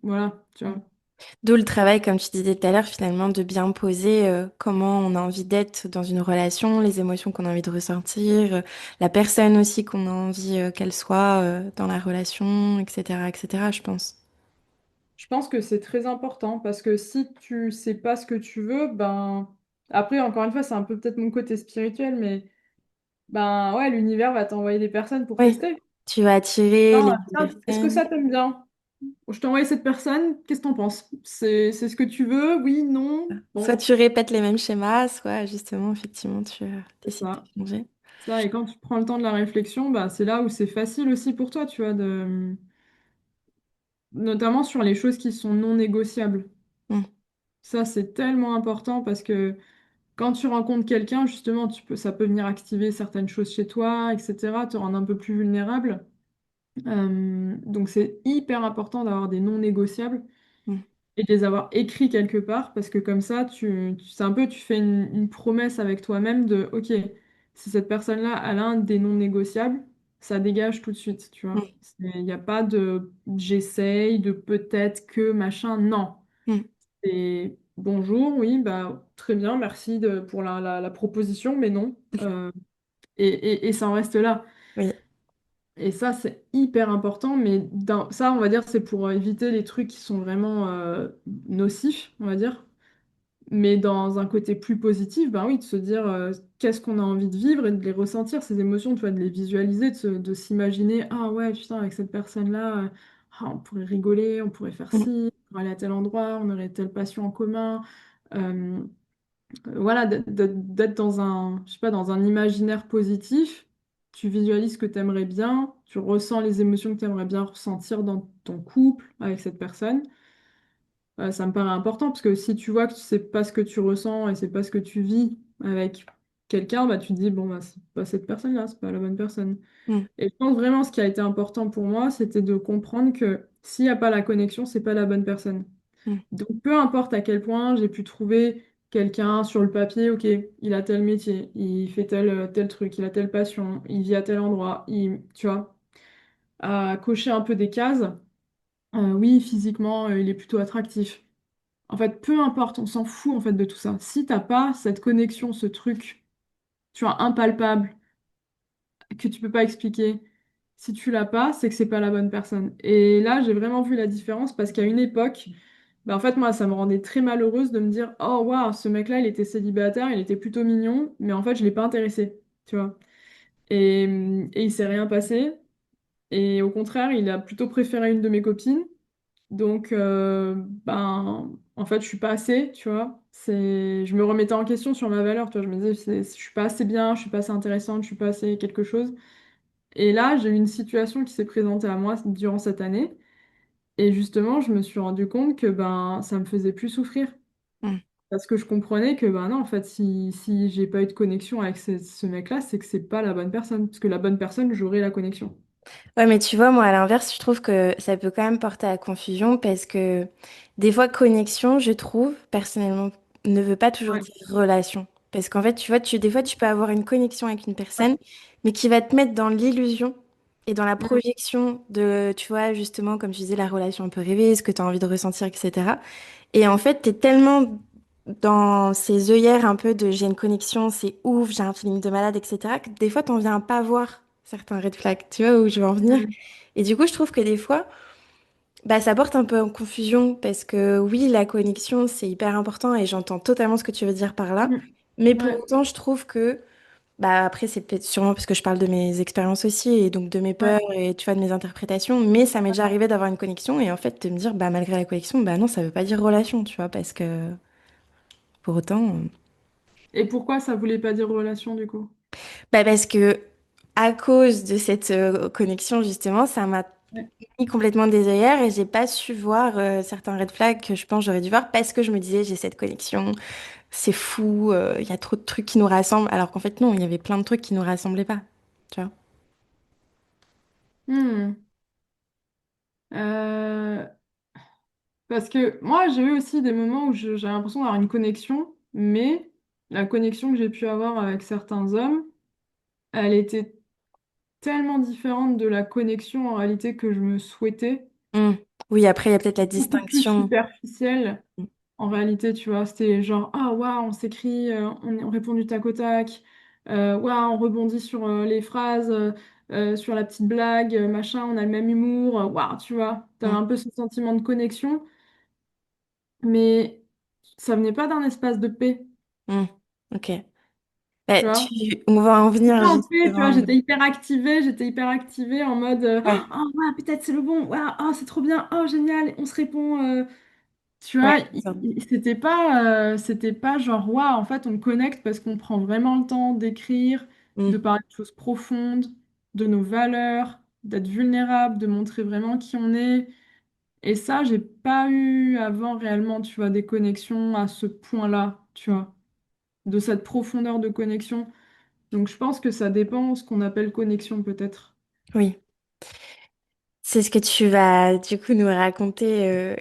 voilà, tu vois. D'où le travail, comme tu disais tout à l'heure, finalement, de bien poser comment on a envie d'être dans une relation, les émotions qu'on a envie de ressentir, la personne aussi qu'on a envie qu'elle soit dans la relation, etc., etc., je pense. Je pense que c'est très important parce que si tu sais pas ce que tu veux, ben après, encore une fois, c'est un peu peut-être mon côté spirituel, mais ben ouais, l'univers va t'envoyer des personnes pour Oui, tester. tu vas attirer les Ah, bonnes tiens, est-ce que personnes. ça t'aime bien? Je t'ai envoyé cette personne, qu'est-ce que t'en penses? C'est ce que tu veux? Oui, non? Soit Bon, tu répètes les mêmes schémas, soit justement, effectivement, tu c'est décides de ça. changer. Ça, et quand tu prends le temps de la réflexion, bah, c'est là où c'est facile aussi pour toi, tu vois, notamment sur les choses qui sont non négociables. Mm, Ça, c'est tellement important parce que quand tu rencontres quelqu'un, justement, ça peut venir activer certaines choses chez toi, etc., te rendre un peu plus vulnérable. Donc, c'est hyper important d'avoir des non négociables mm, et de les avoir écrits quelque part parce que comme ça, c'est un peu, tu fais une promesse avec toi-même de, OK, si cette personne-là, elle a un des non négociables, ça dégage tout de suite, tu vois. mm, Il n'y a pas de j'essaye, de peut-être que, machin, non. mm. Et bonjour, oui, bah, très bien, merci pour la proposition, mais non. Et ça en reste là. Oui. Et ça, c'est hyper important, mais ça, on va dire, c'est pour éviter les trucs qui sont vraiment nocifs, on va dire. Mais dans un côté plus positif, ben oui, de se dire qu'est-ce qu'on a envie de vivre et de les ressentir, ces émotions, tu vois, de les visualiser, de s'imaginer, ah ouais, putain, avec cette personne-là, on pourrait rigoler, on pourrait faire Mm, ci, on pourrait aller à tel endroit, on aurait telle passion en commun. Euh, voilà, d'être dans un, je sais pas, dans un imaginaire positif, tu visualises ce que tu aimerais bien, tu ressens les émotions que tu aimerais bien ressentir dans ton couple avec cette personne. Ça me paraît important parce que si tu vois que tu sais pas ce que tu ressens et c'est pas ce que tu vis avec quelqu'un, bah tu te dis bon bah c'est pas cette personne-là, c'est pas la bonne personne. mm, Et je pense vraiment ce qui a été important pour moi, c'était de comprendre que s'il n'y a pas la connexion, c'est pas la bonne personne. mm, Donc peu importe à quel point j'ai pu trouver quelqu'un sur le papier, ok, il a tel métier, il fait tel truc, il a telle passion, il vit à tel endroit, tu vois, à cocher un peu des cases. Oui, physiquement, il est plutôt attractif. En fait, peu importe, on s'en fout en fait de tout ça. Si t'as pas cette connexion, ce truc, tu vois, impalpable, que tu peux pas expliquer, si tu l'as pas, c'est que c'est pas la bonne personne. Et là, j'ai vraiment vu la différence parce qu'à une époque, bah, en fait, moi, ça me rendait très malheureuse de me dire, oh waouh, ce mec-là, il était célibataire, il était plutôt mignon, mais en fait, je l'ai pas intéressé, tu vois. Et il s'est rien passé. Et au contraire, il a plutôt préféré une de mes copines. Donc, ben, en fait, je suis pas assez, tu vois. Je me remettais en question sur ma valeur, tu vois. Je me disais, je suis pas assez bien, je suis pas assez intéressante, je suis pas assez quelque chose. Et là, j'ai eu une situation qui s'est présentée à moi durant cette année. Et justement, je me suis rendu compte que ben, ça me faisait plus souffrir. mm. Parce que je comprenais que, ben non, en fait, si j'ai pas eu de connexion avec ce mec-là, c'est que c'est pas la bonne personne. Parce que la bonne personne, j'aurai la connexion. Ouais, mais tu vois, moi, à l'inverse, je trouve que ça peut quand même porter à confusion parce que des fois, connexion, je trouve, personnellement, ne veut pas toujours Ouais, dire relation. Parce qu'en fait, tu vois, des fois, tu peux avoir une connexion avec une ouais. personne, mais qui va te mettre dans l'illusion et dans la Mm, projection de, tu vois, justement, comme tu disais, la relation un peu rêvée, ce que tu as envie de ressentir, etc. Et en fait, tu es tellement dans ces œillères un peu de j'ai une connexion, c'est ouf, j'ai un feeling de malade, etc., que des fois, t'en viens pas voir certains red flags. Tu vois où je veux en venir? mm, Et du coup, je trouve que des fois, bah, ça porte un peu en confusion parce que oui, la connexion, c'est hyper important et j'entends totalement ce que tu veux dire par là. mm. Mais pour Ouais, autant, je trouve que, bah, après, c'est peut-être sûrement parce que je parle de mes expériences aussi et donc de mes ouais. peurs et tu vois, de mes interprétations. Mais ça m'est déjà arrivé d'avoir une connexion et en fait, de me dire, bah, malgré la connexion, bah non, ça veut pas dire relation, tu vois, parce que pour autant. Et pourquoi ça voulait pas dire relation du coup? Bah parce que à cause de cette connexion justement, ça m'a Ouais. mis complètement des œillères et j'ai pas su voir certains red flags que je pense j'aurais dû voir parce que je me disais j'ai cette connexion, c'est fou, il y a trop de trucs qui nous rassemblent alors qu'en fait non, il y avait plein de trucs qui nous rassemblaient pas, tu vois. Hmm. Euh, Parce que moi, j'ai eu aussi des moments où j'ai l'impression d'avoir une connexion, mais la connexion que j'ai pu avoir avec certains hommes, elle était tellement différente de la connexion en réalité que je me souhaitais. Mm. Oui, après, il y a peut-être la Beaucoup plus distinction. superficiel. En réalité, tu vois, c'était genre, ah, waouh, on s'écrit, on répond du tac au tac, waouh, on rebondit sur les phrases, sur la petite blague, machin, on a le même humour, waouh, tu vois, t'avais Mm. un peu ce sentiment de connexion, mais ça venait pas d'un espace de paix, Mm. Ok. tu vois. On va en venir Pas en paix, tu vois, justement. j'étais hyper activée en mode, Ouais, oh, ouais, peut-être c'est le bon, ouais, oh, c'est trop bien, oh, génial, on se répond. Tu ouais, vois, c'est ça. c'était pas genre, waouh, en fait, on connecte parce qu'on prend vraiment le temps d'écrire, de Mm. parler de choses profondes, de nos valeurs, d'être vulnérable, de montrer vraiment qui on est. Et ça, j'ai pas eu avant réellement, tu vois, des connexions à ce point-là, tu vois, de cette profondeur de connexion. Donc, je pense que ça dépend ce qu'on appelle connexion, peut-être. Oui. C'est ce que tu vas du coup nous raconter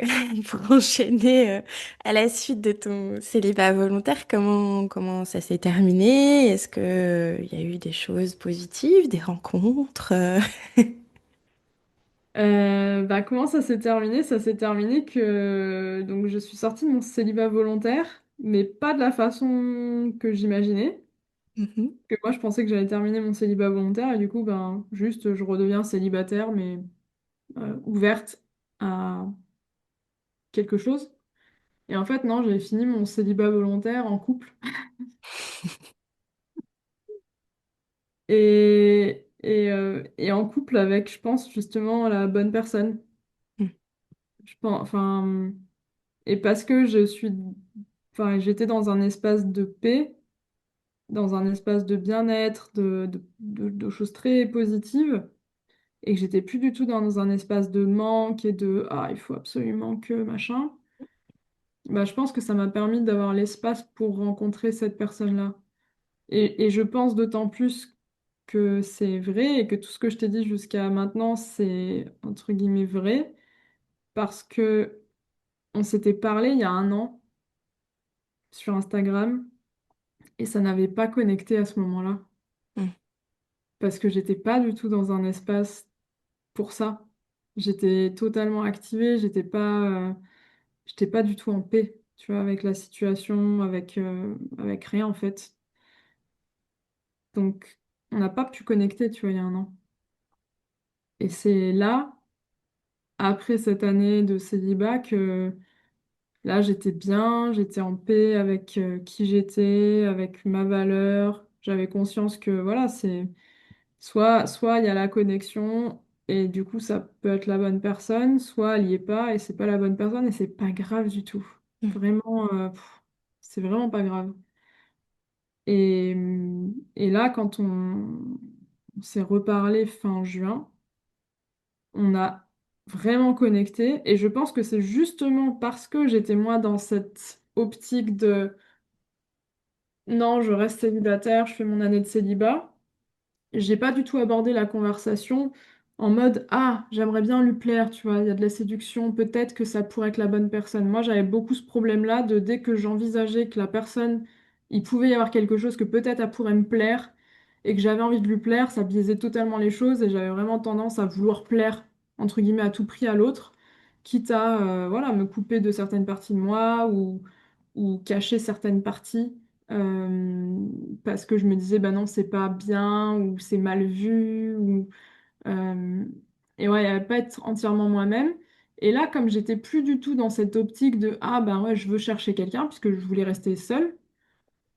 pour enchaîner à la suite de ton célibat volontaire. Comment ça s'est terminé? Est-ce que il y a eu des choses positives, des rencontres? Bah, comment ça s'est terminé? Ça s'est terminé que donc je suis sortie de mon célibat volontaire, mais pas de la façon que j'imaginais. Mhm. Que moi, je pensais que j'allais terminer mon célibat volontaire et du coup, ben, juste, je redeviens célibataire, mais ouverte à quelque chose. Et en fait, non, j'ai fini mon célibat volontaire en couple et en couple avec, je pense, justement, la bonne personne. Mm. Je pense, enfin, et parce que enfin, j'étais dans un espace de paix, dans un espace de bien-être, de choses très positives, et que j'étais plus du tout dans un espace de manque et de ah, il faut absolument que machin. Bah, je pense que ça m'a permis d'avoir l'espace pour rencontrer cette personne-là. Et je pense d'autant plus que c'est vrai et que tout ce que je t'ai dit jusqu'à maintenant, c'est entre guillemets vrai, parce que on s'était parlé il y a un an sur Instagram et ça n'avait pas connecté à ce moment-là. Mm. Parce que j'étais pas du tout dans un espace pour ça. J'étais totalement activée, j'étais pas du tout en paix, tu vois, avec la situation, avec rien en fait. Donc, on n'a pas pu connecter, tu vois, il y a un an. Et c'est là, après cette année de célibat, que là, j'étais bien, j'étais en paix avec qui j'étais, avec ma valeur. J'avais conscience que, voilà, c'est soit il y a la connexion et du coup ça peut être la bonne personne, soit elle n'y est pas et c'est pas la bonne personne et c'est pas grave du tout. Mm. Vraiment, c'est vraiment pas grave. Et là, quand on s'est reparlé fin juin, on a vraiment connecté et je pense que c'est justement parce que j'étais moi dans cette optique de non, je reste célibataire, je fais mon année de célibat. J'ai pas du tout abordé la conversation en mode ah, j'aimerais bien lui plaire, tu vois, il y a de la séduction, peut-être que ça pourrait être la bonne personne. Moi, j'avais beaucoup ce problème-là de dès que j'envisageais que la personne, il pouvait y avoir quelque chose que peut-être elle pourrait me plaire et que j'avais envie de lui plaire, ça biaisait totalement les choses et j'avais vraiment tendance à vouloir plaire entre guillemets à tout prix à l'autre, quitte à voilà, me couper de certaines parties de moi ou cacher certaines parties euh, parce que je me disais, bah non, c'est pas bien, ou c'est mal vu, euh, et ouais, pas être entièrement moi-même. Et là, comme j'étais plus du tout dans cette optique de, ah ben ouais, je veux chercher quelqu'un, puisque je voulais rester seule,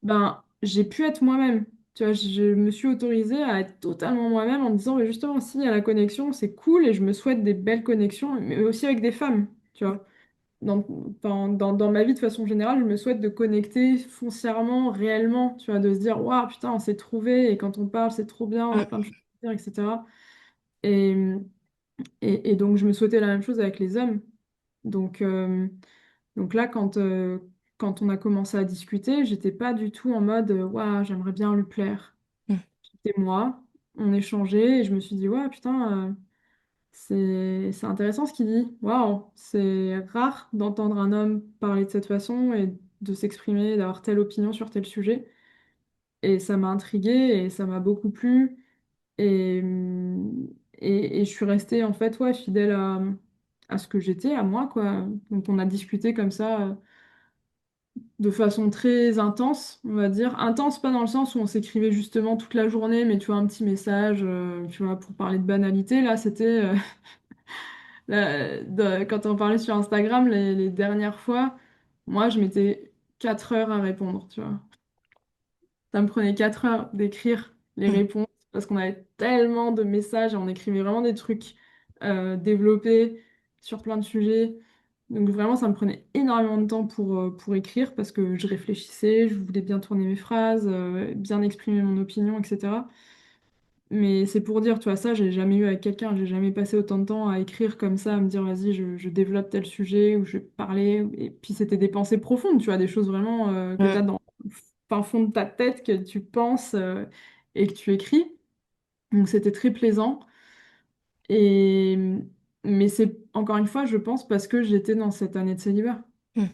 ben j'ai pu être moi-même. Tu vois, je me suis autorisée à être totalement moi-même en me disant, mais justement, si, il y a la connexion, c'est cool, et je me souhaite des belles connexions, mais aussi avec des femmes, tu vois dans ma vie de façon générale, je me souhaite de connecter foncièrement, réellement, tu vois, de se dire, waouh, putain, on s'est trouvé et quand on parle, c'est trop bien, on a plein de Mm. choses à dire, etc. Et, et donc, je me souhaitais la même chose avec les hommes. Donc, donc là, quand on a commencé à discuter, j'étais pas du tout en mode, waouh, j'aimerais bien lui plaire. Mm. C'était moi, on échangeait et je me suis dit, waouh, putain. C'est intéressant ce qu'il dit. Waouh, c'est rare d'entendre un homme parler de cette façon et de s'exprimer, d'avoir telle opinion sur tel sujet. Et ça m'a intriguée et ça m'a beaucoup plu. Et je suis restée en fait ouais, fidèle à ce que j'étais, à moi, quoi. Donc on a discuté comme ça, de façon très intense, on va dire. Intense, pas dans le sens où on s'écrivait justement toute la journée, mais tu vois, un petit message, tu vois, pour parler de banalité. Là, c'était quand on parlait sur Instagram les dernières fois, moi, je mettais 4 heures à répondre, tu vois. Ça me prenait 4 heures d'écrire les Mm. réponses parce qu'on avait tellement de messages et on écrivait vraiment des trucs développés sur plein de sujets. Donc vraiment, ça me prenait énormément de temps pour écrire parce que je réfléchissais, je voulais bien tourner mes phrases, bien exprimer mon opinion, etc. Mais c'est pour dire, tu vois, ça, j'ai jamais eu avec quelqu'un, j'ai jamais passé autant de temps à écrire comme ça, à me dire, vas-y, je développe tel sujet ou je vais parler. Et puis c'était des pensées profondes, tu vois, des choses vraiment que tu as Mm. dans le fin fond de ta tête, que tu penses et que tu écris. Donc c'était très plaisant. Et... Mais c'est encore une fois, je pense, parce que j'étais dans cette année de célibat Mm.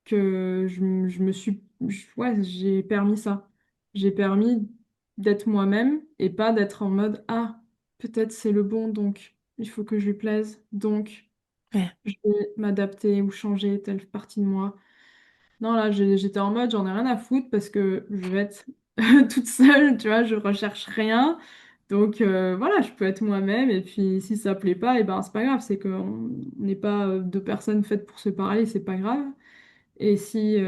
que je me suis... ouais, j'ai permis ça. J'ai permis d'être moi-même et pas d'être en mode, ah, peut-être c'est le bon, donc il faut que je lui plaise, donc Ouais. je vais m'adapter ou changer telle partie de moi. Non, là, j'étais en mode, j'en ai rien à foutre parce que je vais être toute seule, tu vois, je recherche rien. Donc voilà, je peux être moi-même et puis si ça plaît pas, et ben c'est pas grave, c'est qu'on n'est pas deux personnes faites pour se parler, c'est pas grave. Et si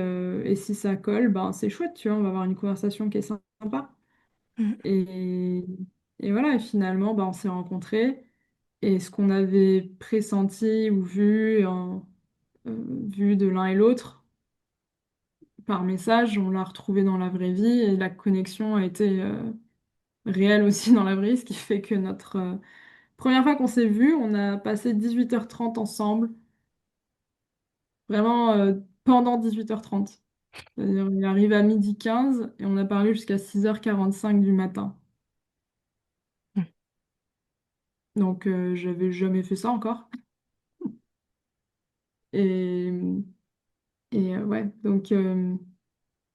ça colle, ben c'est chouette, tu vois, on va avoir une conversation qui est sympa. Mm. Et, et voilà, et finalement, ben, on s'est rencontrés. Et ce qu'on avait pressenti ou vu, vu de l'un et l'autre par message, on l'a retrouvé dans la vraie vie et la connexion a été réelle aussi dans la vraie vie, ce qui fait que notre première fois qu'on s'est vu, on a passé 18h30 ensemble, vraiment pendant 18h30. C'est-à-dire, il est arrivé à 12h15 et on a parlé jusqu'à 6h45 du matin. Mm. Donc, j'avais jamais fait ça encore. Et, ouais, donc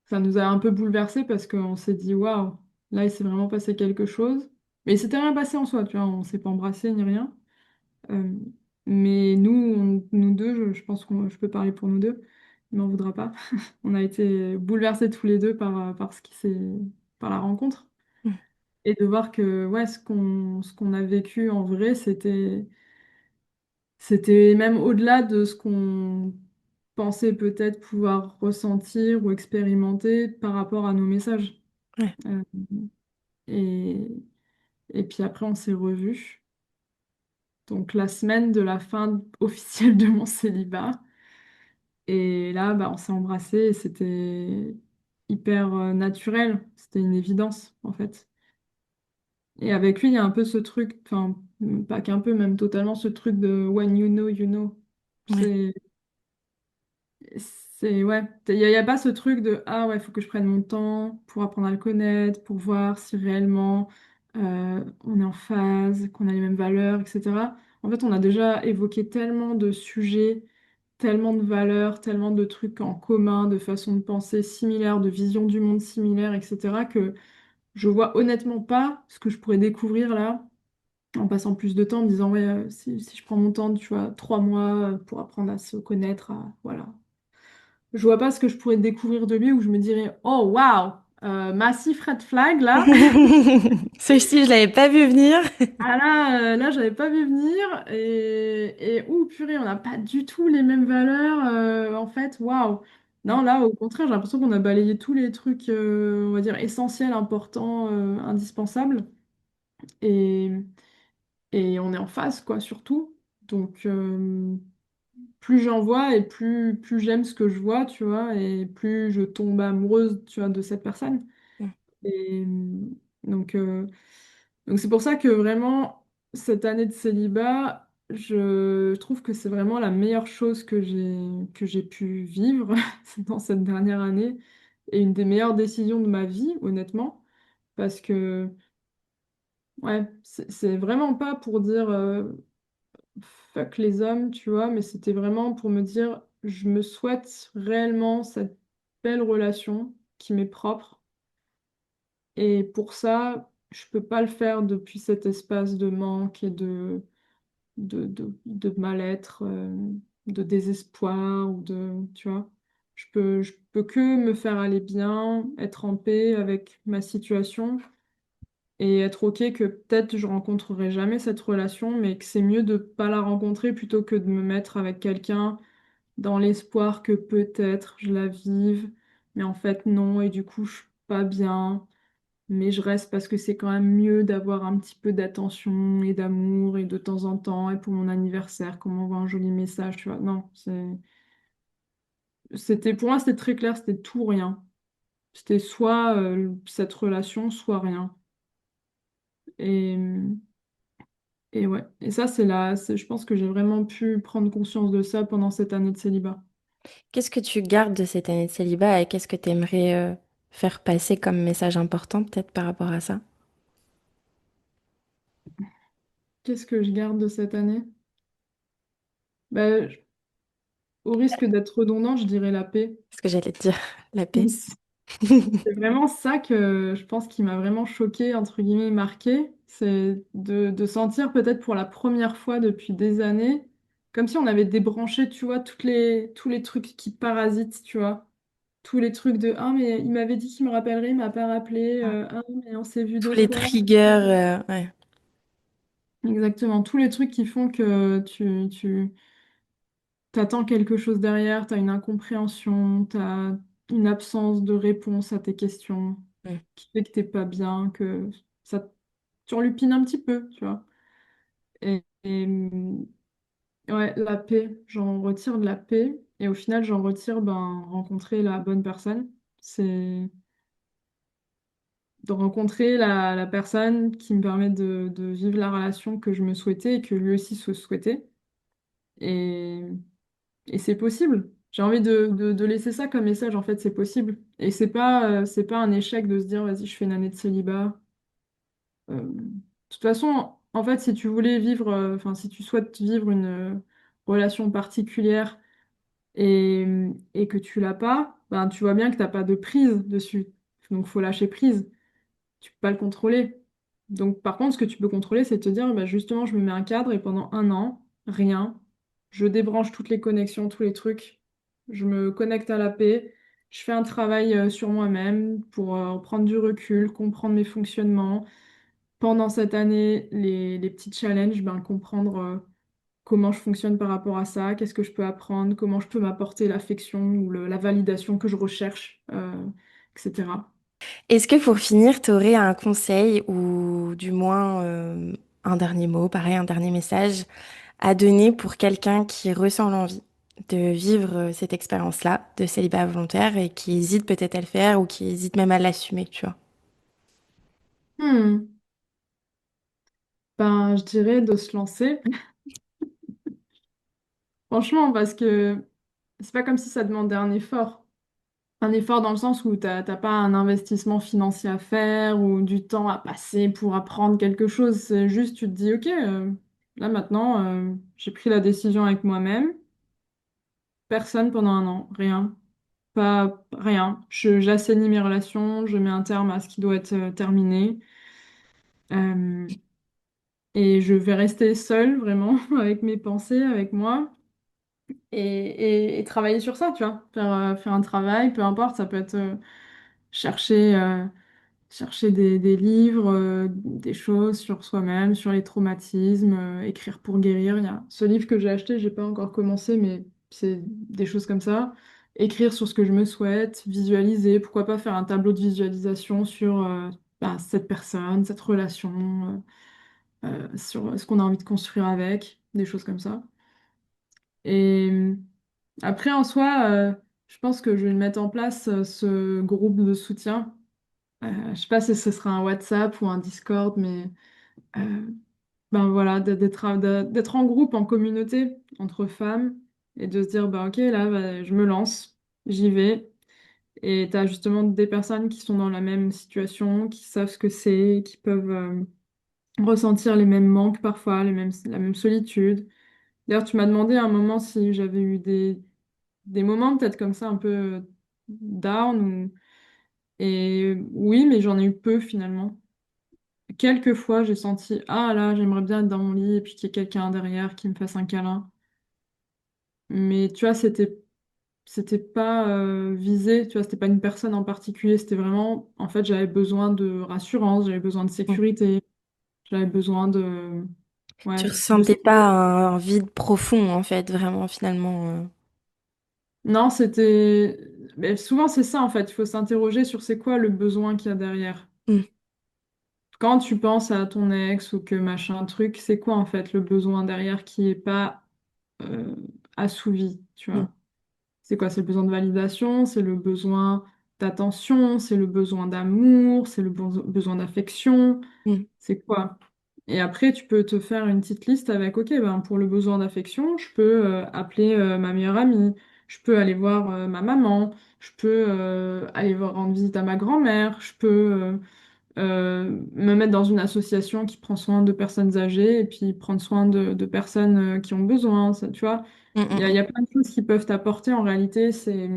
ça nous a un peu bouleversés parce qu'on s'est dit, waouh, là, il s'est vraiment passé quelque chose. Mais il s'était rien passé en soi, tu vois, on s'est pas embrassé ni rien. Euh, mais nous, nous deux, je pense que je peux parler pour nous deux, il m'en voudra pas. On a été bouleversés tous les deux par ce qui s'est, par la rencontre. Mm. Et de voir que ouais, ce qu'on a vécu en vrai, c'était même au-delà de ce qu'on pensait peut-être pouvoir ressentir ou expérimenter par rapport à nos messages. Ouais. Euh, et, et puis après, on s'est revus. Donc la semaine de la fin officielle de mon célibat. Et là, bah, on s'est embrassés et c'était hyper naturel. C'était une évidence, en fait. Et avec lui, il y a un peu ce truc, enfin, pas qu'un peu, même totalement ce truc de when you know, you know. Ouais. C'est, ouais, y a pas ce truc de ah ouais, il faut que je prenne mon temps pour apprendre à le connaître, pour voir si réellement on est en phase, qu'on a les mêmes valeurs, etc. En fait, on a déjà évoqué tellement de sujets, tellement de valeurs, tellement de trucs en commun, de façons de penser similaires, de visions du monde similaires, etc., que je vois honnêtement pas ce que je pourrais découvrir là en passant plus de temps, en me disant, ouais, si je prends mon temps, tu vois, 3 mois pour apprendre à se connaître, voilà. Je vois pas ce que je pourrais découvrir de lui où je me dirais, oh, waouh, massif red flag, là. Ceci, je l'avais pas vu venir. Ah là, là, j'avais pas vu venir. Et ouh, purée, on n'a pas du tout les mêmes valeurs, en fait, waouh. Non, là, au contraire, j'ai l'impression qu'on a balayé tous les trucs, on va dire, essentiels, importants, indispensables. Et, et on est en phase, quoi, surtout. Donc, plus j'en vois et plus j'aime ce que je vois, tu vois, et plus je tombe amoureuse, tu vois, de cette personne. Mm. Et donc, donc c'est pour ça que vraiment, cette année de célibat, je trouve que c'est vraiment la meilleure chose que j'ai pu vivre dans cette dernière année et une des meilleures décisions de ma vie, honnêtement, parce que, ouais, c'est vraiment pas pour dire fuck les hommes, tu vois, mais c'était vraiment pour me dire, je me souhaite réellement cette belle relation qui m'est propre. Et pour ça, je peux pas le faire depuis cet espace de manque et de de mal-être, de désespoir ou de, tu vois. Je peux que me faire aller bien, être en paix avec ma situation et être OK que peut-être je rencontrerai jamais cette relation, mais que c'est mieux de pas la rencontrer plutôt que de me mettre avec quelqu'un dans l'espoir que peut-être je la vive, mais en fait non, et du coup je suis pas bien. Mais je reste parce que c'est quand même mieux d'avoir un petit peu d'attention et d'amour et de temps en temps, et pour mon anniversaire, qu'on m'envoie un joli message, tu vois. Non, pour moi, c'était très clair, c'était tout ou rien. C'était soit cette relation, soit rien. Et, et ouais, et ça, je pense que j'ai vraiment pu prendre conscience de ça pendant cette année de célibat. Qu'est-ce que tu gardes de cette année de célibat et qu'est-ce que tu aimerais faire passer comme message important peut-être par rapport à ça? Qu'est-ce que je garde de cette année? Bah, au risque d'être redondant, je dirais la paix. Ce que j'allais te dire, la paix. C'est vraiment ça que je pense qui m'a vraiment choquée, entre guillemets, marquée, c'est de sentir peut-être pour la première fois depuis des années, comme si on avait débranché, tu vois, tous les trucs qui parasitent, tu vois. Tous les trucs de «Ah, mais il m'avait dit qu'il me rappellerait, il m'a pas rappelé. Ah, mais on s'est vu Tous deux les fois.» triggers, ouais. Exactement, tous les trucs qui font que t'attends quelque chose derrière, t'as une incompréhension, t'as une absence de réponse à tes questions Mm. qui fait que t'es pas bien, que ça turlupine un petit peu, tu vois. Ouais, la paix, j'en retire de la paix et au final, j'en retire rencontrer la bonne personne. C'est de rencontrer la personne qui me permet de vivre la relation que je me souhaitais et que lui aussi se souhaitait. Et Et c'est possible. J'ai envie de laisser ça comme message, en fait, c'est possible. Et c'est pas un échec de se dire, vas-y, je fais une année de célibat. De toute façon, en fait, si tu voulais vivre, enfin, si tu souhaites vivre une relation particulière et que tu l'as pas, ben, tu vois bien que t'as pas de prise dessus. Donc, faut lâcher prise. Tu peux pas le contrôler. Donc, par contre, ce que tu peux contrôler, c'est de te dire, bah, justement, je me mets un cadre et pendant un an, rien. Je débranche toutes les connexions, tous les trucs. Je me connecte à la paix. Je fais un travail sur moi-même pour prendre du recul, comprendre mes fonctionnements. Pendant cette année, les petits challenges, ben, comprendre comment je fonctionne par rapport à ça, qu'est-ce que je peux apprendre, comment je peux m'apporter l'affection ou la validation que je recherche, etc. Est-ce que pour finir, tu aurais un conseil ou du moins un dernier mot, pareil, un dernier message à donner pour quelqu'un qui ressent l'envie de vivre cette expérience-là de célibat volontaire et qui hésite peut-être à le faire ou qui hésite même à l'assumer, tu vois? Hmm. Ben, je dirais de se lancer. Franchement, parce que c'est pas comme si ça demandait un effort. Un effort dans le sens où t'as pas un investissement financier à faire ou du temps à passer pour apprendre quelque chose. C'est juste, tu te dis, OK, là maintenant, j'ai pris la décision avec moi-même. Personne pendant un an, rien. Pas rien. J'assainis mes relations, je mets un terme à ce qui doit être terminé. Euh, et je vais rester seule, vraiment, avec mes pensées, avec moi. Et travailler sur ça, tu vois. Faire un travail, peu importe, ça peut être chercher, chercher des livres, des choses sur soi-même, sur les traumatismes, écrire pour guérir. Il y a ce livre que j'ai acheté, j'ai pas encore commencé, mais c'est des choses comme ça. Écrire sur ce que je me souhaite, visualiser, pourquoi pas faire un tableau de visualisation sur cette personne, cette relation, sur ce qu'on a envie de construire avec, des choses comme ça. Et après, en soi, je pense que je vais mettre en place ce groupe de soutien. Je sais pas si ce sera un WhatsApp ou un Discord, mais euh, ben voilà, d'être en groupe, en communauté, entre femmes, et de se dire, bah ok, là, bah, je me lance, j'y vais. Et tu as justement des personnes qui sont dans la même situation, qui savent ce que c'est, qui peuvent ressentir les mêmes manques parfois, la même solitude. D'ailleurs, tu m'as demandé à un moment si j'avais eu des moments peut-être comme ça un peu down. Et oui, mais j'en ai eu peu finalement. quelques fois, j'ai senti, ah là, j'aimerais bien être dans mon lit et puis qu'il y ait quelqu'un derrière qui me fasse un câlin. Mais tu vois, c'était pas visé, tu vois, c'était pas une personne en particulier, c'était vraiment, en fait, j'avais besoin de rassurance, j'avais besoin de Mm. sécurité, j'avais besoin de, Tu ouais, de... ressentais pas un vide profond, en fait, vraiment, finalement. Non, c'était, mais souvent c'est ça, en fait, il faut s'interroger sur c'est quoi le besoin qu'il y a derrière. Mm, Quand tu penses à ton ex ou que machin truc, c'est quoi, en fait, le besoin derrière qui est pas euh, assouvi, tu mm, vois? C'est quoi? C'est le besoin de validation, c'est le besoin d'attention, c'est le besoin d'amour, c'est le besoin d'affection. mm, C'est quoi? Et après, tu peux te faire une petite liste avec, ok, ben, pour le besoin d'affection, je peux appeler ma meilleure amie, je peux aller voir ma maman, je peux aller rendre visite à ma grand-mère, je peux me mettre dans une association qui prend soin de personnes âgées et puis prendre soin de personnes qui ont besoin. Tu vois, mm, il y mm, a plein de choses qui peuvent t'apporter en réalité. C'est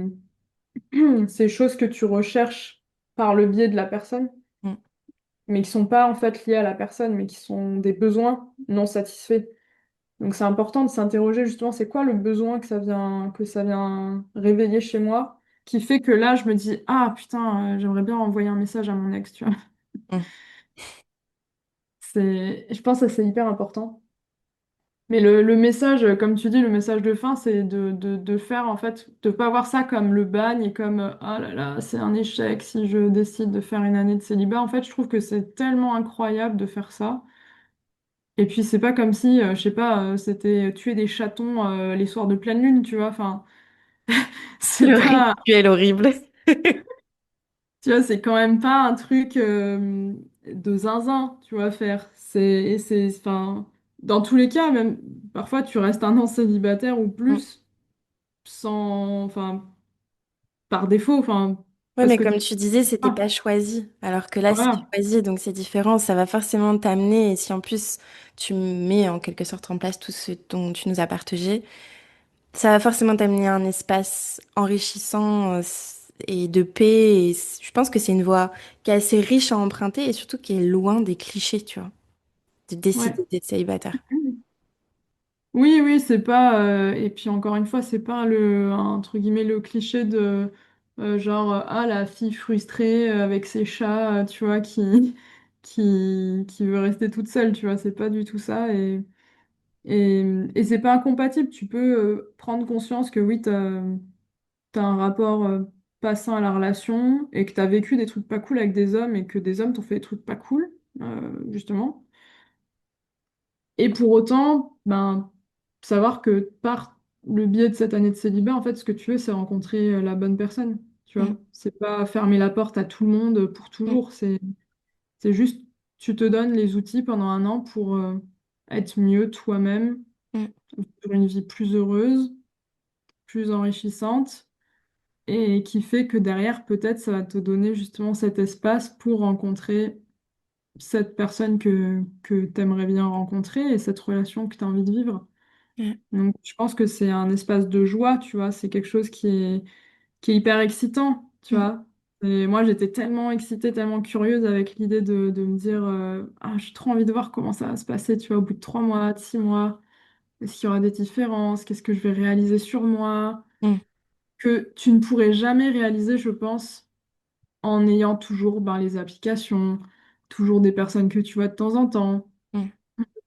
ces choses que tu recherches par le biais de la personne, mm, mais qui sont pas en fait liées à la personne, mais qui sont des besoins non satisfaits. Donc c'est important de s'interroger justement, c'est quoi le besoin que ça vient réveiller chez moi, qui fait que là, je me dis, ah putain, j'aimerais bien envoyer un message à mon ex, tu vois. mm, Je pense que c'est hyper important. Mais le message, comme tu dis, le message de fin, c'est de faire, en fait, de pas voir ça comme le bagne et comme, ah là là, c'est un échec si je décide de faire une année de célibat. En fait, je trouve que c'est tellement incroyable de faire ça. Et puis, c'est pas comme si, je sais pas, c'était tuer des chatons les soirs de pleine lune, tu vois. Enfin, c'est Le pas, rituel horrible. tu vois, c'est quand même pas un truc de zinzin, tu vois, faire. Enfin, dans tous les cas, même, parfois, tu restes un an célibataire ou Mm. plus. Enfin, par défaut, enfin, Ouais, parce mais que comme tu disais, c'était ah, pas choisi. Alors que là, c'est voilà, choisi, donc c'est différent. Ça va forcément t'amener. Et si en plus tu mets en quelque sorte en place tout ce dont tu nous as partagé, ça va forcément t'amener à un espace enrichissant et de paix. Et je pense que c'est une voie qui est assez riche à emprunter et surtout qui est loin des clichés, tu vois, de ouais. décider d'être célibataire. Oui, oui, c'est pas, et puis encore une fois, c'est pas entre guillemets, le cliché de genre, ah, la fille frustrée avec ses chats, tu vois, qui veut rester toute seule, tu vois, c'est pas du tout ça. Et c'est pas incompatible. Tu peux prendre conscience que oui, t'as un rapport pas sain à la relation et que t'as vécu des trucs pas cool avec des hommes et que des hommes t'ont fait des trucs pas cool, justement. Et pour autant, ben, savoir que par le biais de cette année de célibat, en fait, ce que tu veux, c'est rencontrer la bonne personne. Tu Mm, vois, c'est pas fermer la porte à tout le monde pour mm, toujours. C'est juste, tu te donnes les outils pendant un an pour être mieux toi-même, mm, pour une vie plus heureuse, plus enrichissante, et qui fait que derrière, peut-être, ça va te donner justement cet espace pour rencontrer cette personne que tu aimerais bien rencontrer et cette relation que tu as envie de vivre. mm, Donc, je pense que c'est un espace de joie, tu vois, c'est quelque chose qui est hyper excitant, tu mm. vois. Et moi, j'étais tellement excitée, tellement curieuse avec l'idée de me dire, ah, j'ai trop envie de voir comment ça va se passer, tu vois, au bout de 3 mois, de 6 mois, est-ce qu'il y aura des différences, qu'est-ce que je vais réaliser sur moi, Mm, que tu ne pourrais jamais réaliser, je pense, en ayant toujours ben, les applications, toujours des personnes que tu vois de temps en temps. mm.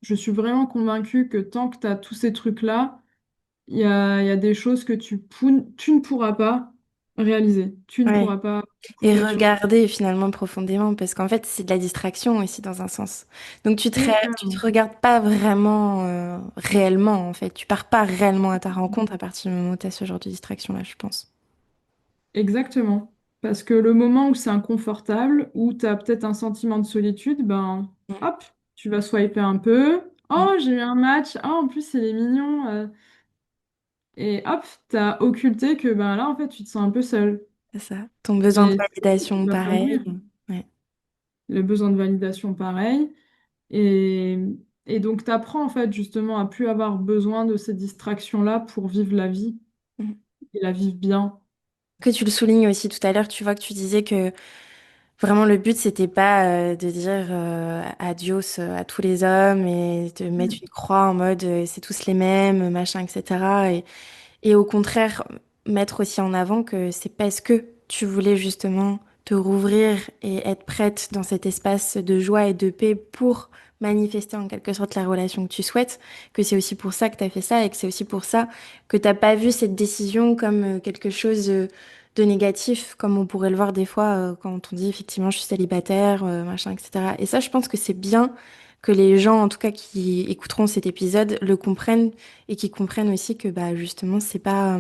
Je suis vraiment convaincue que tant que tu as tous ces trucs-là, il y a des choses que tu ne pourras pas réaliser. Tu ne Ouais. pourras pas Et découvrir sur... regarder finalement profondément, parce qu'en fait, c'est de la distraction aussi dans un sens. Donc tu te Exactement. regardes pas vraiment réellement, en fait. Tu pars pas réellement à ta rencontre à partir du moment où tu as ce genre de distraction-là, je pense. Exactement. Parce que le moment où c'est inconfortable, où tu as peut-être un sentiment de solitude, ben Mm, hop, tu vas swiper un peu. mm. Oh, j'ai eu un match. Oh, en plus, il est mignon. Et hop, tu as occulté que ben là, en fait, tu te sens un peu seul. C'est ça. Ton besoin de Et tu validation, vas pas pareil. nourrir. Ouais. Le besoin de validation, pareil. Et, et donc, tu apprends en fait justement à plus avoir besoin de ces distractions-là pour vivre la vie Mm. et la vivre bien. Que tu le soulignes aussi tout à l'heure, tu vois que tu disais que Vraiment, le but, c'était pas de dire adios à tous les hommes et de mettre Mm. une croix en mode c'est tous les mêmes, machin, etc. Et au contraire, mettre aussi en avant que c'est parce que tu voulais justement te rouvrir et être prête dans cet espace de joie et de paix pour manifester en quelque sorte la relation que tu souhaites, que c'est aussi pour ça que tu as fait ça et que c'est aussi pour ça que t'as pas vu cette décision comme quelque chose de négatif, comme on pourrait le voir des fois quand on dit effectivement je suis célibataire, machin, etc. Et ça, je pense que c'est bien que les gens, en tout cas qui écouteront cet épisode, le comprennent et qui comprennent aussi que bah justement c'est pas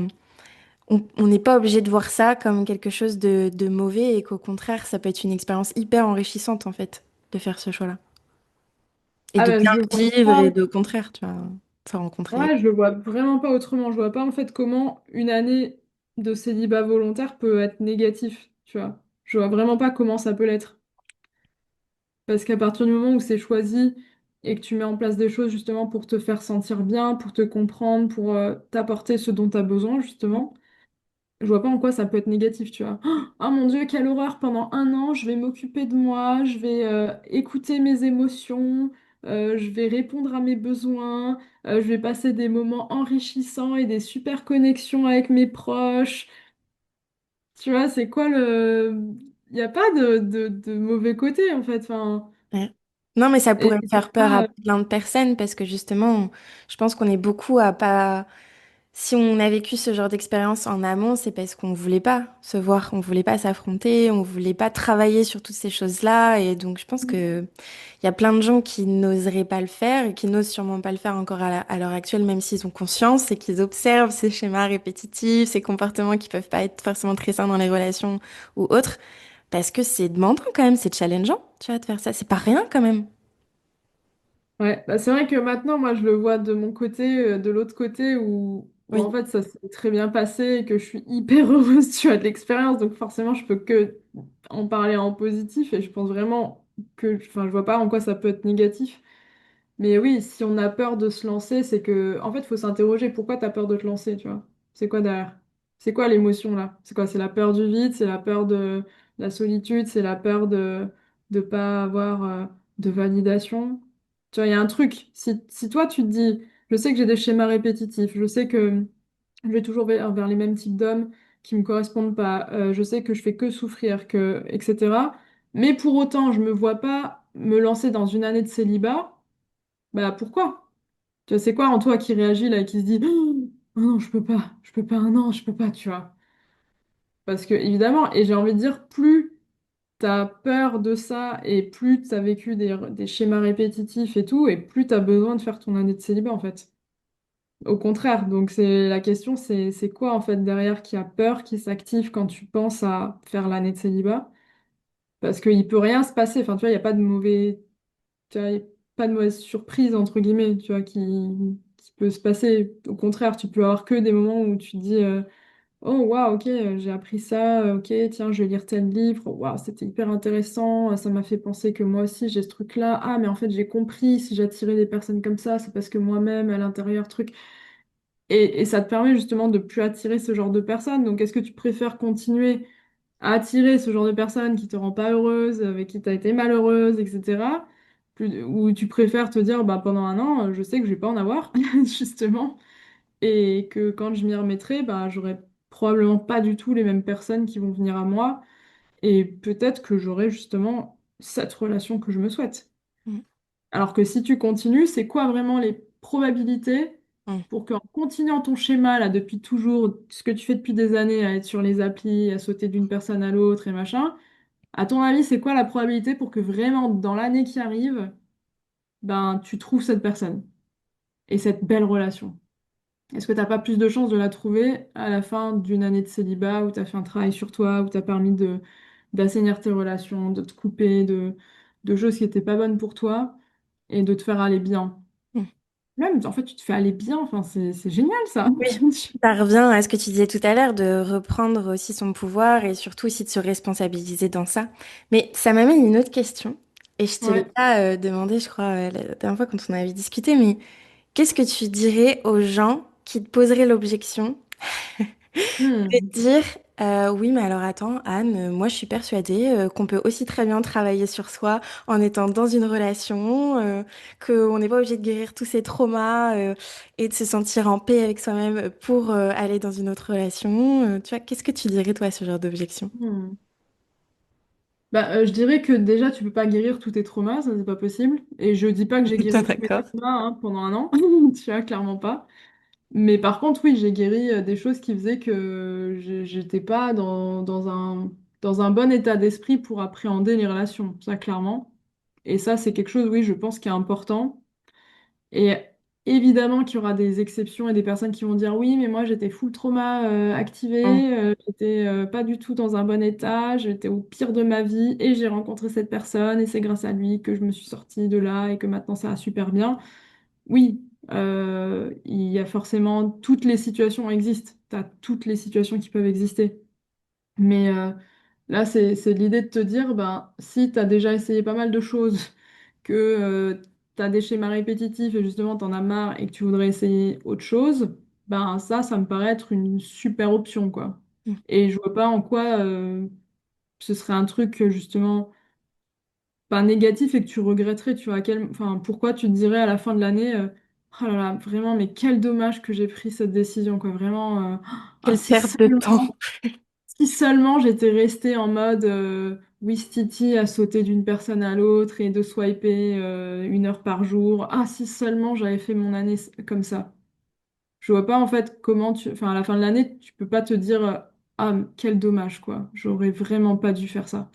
on n'est pas obligé de voir ça comme quelque chose de mauvais et qu'au contraire ça peut être une expérience hyper enrichissante en fait de faire ce choix-là et Ah de bah, bien je le vois vivre et pas. de au contraire tu vois se rencontrer. Ouais, je le vois vraiment pas autrement. Je vois pas en fait comment une année de célibat volontaire peut être négatif, tu vois. Je vois vraiment pas comment ça peut l'être. Parce qu'à partir du moment où c'est choisi et que tu mets en place des choses justement pour te faire sentir bien, pour te comprendre, pour t'apporter ce dont tu as besoin, justement, je vois pas en quoi ça peut être négatif, tu vois. Oh mon Dieu, quelle horreur! Pendant un an, je vais m'occuper de moi, je vais écouter mes émotions, je vais répondre à mes besoins, je vais passer des moments enrichissants et des super connexions avec mes proches. Tu vois, c'est quoi le... Il n'y a pas de mauvais côté, en fait. Enfin, Ouais. Non, mais ça et pourrait c'est faire peur à pas... plein de personnes parce que justement, je pense qu'on est beaucoup à pas. Si on a vécu ce genre d'expérience en amont, c'est parce qu'on voulait pas se voir, on voulait pas s'affronter, on voulait pas travailler sur toutes ces choses-là. Et donc, je pense que il y a plein de gens qui n'oseraient pas le faire et qui n'osent sûrement pas le faire encore à l'heure actuelle, même s'ils ont conscience et qu'ils observent ces schémas répétitifs, ces comportements qui peuvent pas être forcément très sains dans les relations ou autres. Parce que c'est demandant quand même, c'est challengeant, tu vois, de faire ça. C'est pas rien quand même. Ouais, bah, c'est vrai que maintenant, moi, je le vois de mon côté, de l'autre côté, où en Oui. fait, ça s'est très bien passé et que je suis hyper heureuse, tu vois, de l'expérience. Donc forcément, je peux que en parler en positif et je pense vraiment que... Enfin, je vois pas en quoi ça peut être négatif. Mais oui, si on a peur de se lancer, c'est que, en fait, il faut s'interroger pourquoi tu as peur de te lancer, tu vois. C'est quoi derrière? C'est quoi l'émotion là? C'est quoi? C'est la peur du vide, c'est la peur de la solitude, c'est la peur de pas avoir de validation. Tu vois, il y a un truc. Si toi tu te dis, je sais que j'ai des schémas répétitifs, je sais que je vais toujours vers les mêmes types d'hommes qui me correspondent pas, je sais que je fais que souffrir, que, etc. Mais pour autant, je me vois pas me lancer dans une année de célibat. Bah pourquoi? Tu vois, c'est quoi en toi qui réagit là et qui se dit oh non, je peux pas, non, je peux pas, tu vois. Parce que évidemment, et j'ai envie de dire, plus t'as peur de ça et plus t'as vécu des schémas répétitifs et tout, et plus t'as besoin de faire ton année de célibat en fait. Au contraire, donc c'est la question, c'est quoi en fait derrière qui a peur, qui s'active quand tu penses à faire l'année de célibat? Parce qu'il peut rien se passer, enfin tu vois, il n'y a pas de mauvais tu vois, y a pas de mauvaise surprise, entre guillemets, tu vois, qui peut se passer. Au contraire, tu peux avoir que des moments où tu te dis oh, waouh, ok, j'ai appris ça, ok, tiens, je vais lire tel livre, waouh, c'était hyper intéressant, ça m'a fait penser que moi aussi j'ai ce truc-là. Ah, mais en fait, j'ai compris, si j'attirais des personnes comme ça, c'est parce que moi-même, à l'intérieur, truc. Et ça te permet justement de plus attirer ce genre de personnes. Donc, est-ce que tu préfères continuer à attirer ce genre de personnes qui te rend pas heureuse, avec qui tu as été malheureuse, etc. Ou tu préfères te dire, bah, pendant un an, je sais que je vais pas en avoir, justement, et que quand je m'y remettrai, bah, j'aurai probablement pas du tout les mêmes personnes qui vont venir à moi, et peut-être que j'aurai justement cette relation que je me souhaite. Mm, Alors que si tu continues, c'est quoi vraiment les probabilités mm, pour qu'en continuant ton schéma là depuis toujours, ce que tu fais depuis des années à être sur les applis, à sauter d'une personne à l'autre et machin, à ton avis, c'est quoi la probabilité pour que vraiment dans l'année qui arrive, ben tu trouves cette personne et cette belle relation? Est-ce que t'as pas plus de chances de la trouver à la fin d'une année de célibat où tu as fait un travail sur toi, où tu as permis de d'assainir tes relations, de te couper de choses qui n'étaient pas bonnes pour toi et de te faire aller bien? mm. Même, en fait, tu te fais aller bien, enfin, c'est génial ça. Oui, ça revient à ce que tu disais tout à l'heure, de reprendre aussi son pouvoir et surtout aussi de se responsabiliser dans ça. Mais ça m'amène à une autre question. Et je te l'ai Ouais. pas demandé, je crois, la dernière fois quand on avait discuté, mais qu'est-ce que tu dirais aux gens qui te poseraient l'objection de Hmm. dire, Oui, mais alors attends, Anne, moi je suis persuadée qu'on peut aussi très bien travailler sur soi en étant dans une relation, qu'on n'est pas obligé de guérir tous ces traumas et de se sentir en paix avec soi-même pour aller dans une autre relation. Tu vois, qu'est-ce que tu dirais toi à ce genre d'objection? Hmm. Je dirais que déjà, tu peux pas guérir tous tes traumas, ça c'est pas possible. Et je dis pas que j'ai Toi, guéri tous mes d'accord. traumas hein, pendant un an, tu vois, clairement pas. Mais par contre, oui, j'ai guéri des choses qui faisaient que j'étais pas dans un bon état d'esprit pour appréhender les relations, ça clairement. Et ça, c'est quelque chose, oui, je pense, qui est important. Et évidemment qu'il y aura des exceptions et des personnes qui vont dire oui, mais moi j'étais full trauma Mm. activé, j'étais pas du tout dans un bon état, j'étais au pire de ma vie et j'ai rencontré cette personne et c'est grâce à lui que je me suis sortie de là et que maintenant ça va super bien. Oui, il y a forcément toutes les situations existent, tu as toutes les situations qui peuvent exister. Mais là, c'est l'idée de te dire, ben, si tu as déjà essayé pas mal de choses, que tu as des schémas répétitifs et justement tu en as marre et que tu voudrais essayer autre chose, ben ça me paraît être une super option, quoi. Mm. Et je vois pas en quoi ce serait un truc justement pas négatif et que tu regretterais, tu vois, enfin, pourquoi tu te dirais à la fin de l'année, oh là là, vraiment, mais quel dommage que j'ai pris cette décision, quoi, vraiment, ah, Quelle perte de temps. si seulement j'étais restée en mode Wistiti à sauter d'une personne à l'autre et de swiper 1 heure par jour. Ah, si seulement j'avais fait mon année comme ça. Je vois pas en fait comment Enfin, à la fin de l'année, tu peux pas te dire ah, quel dommage, quoi. J'aurais vraiment pas dû faire ça.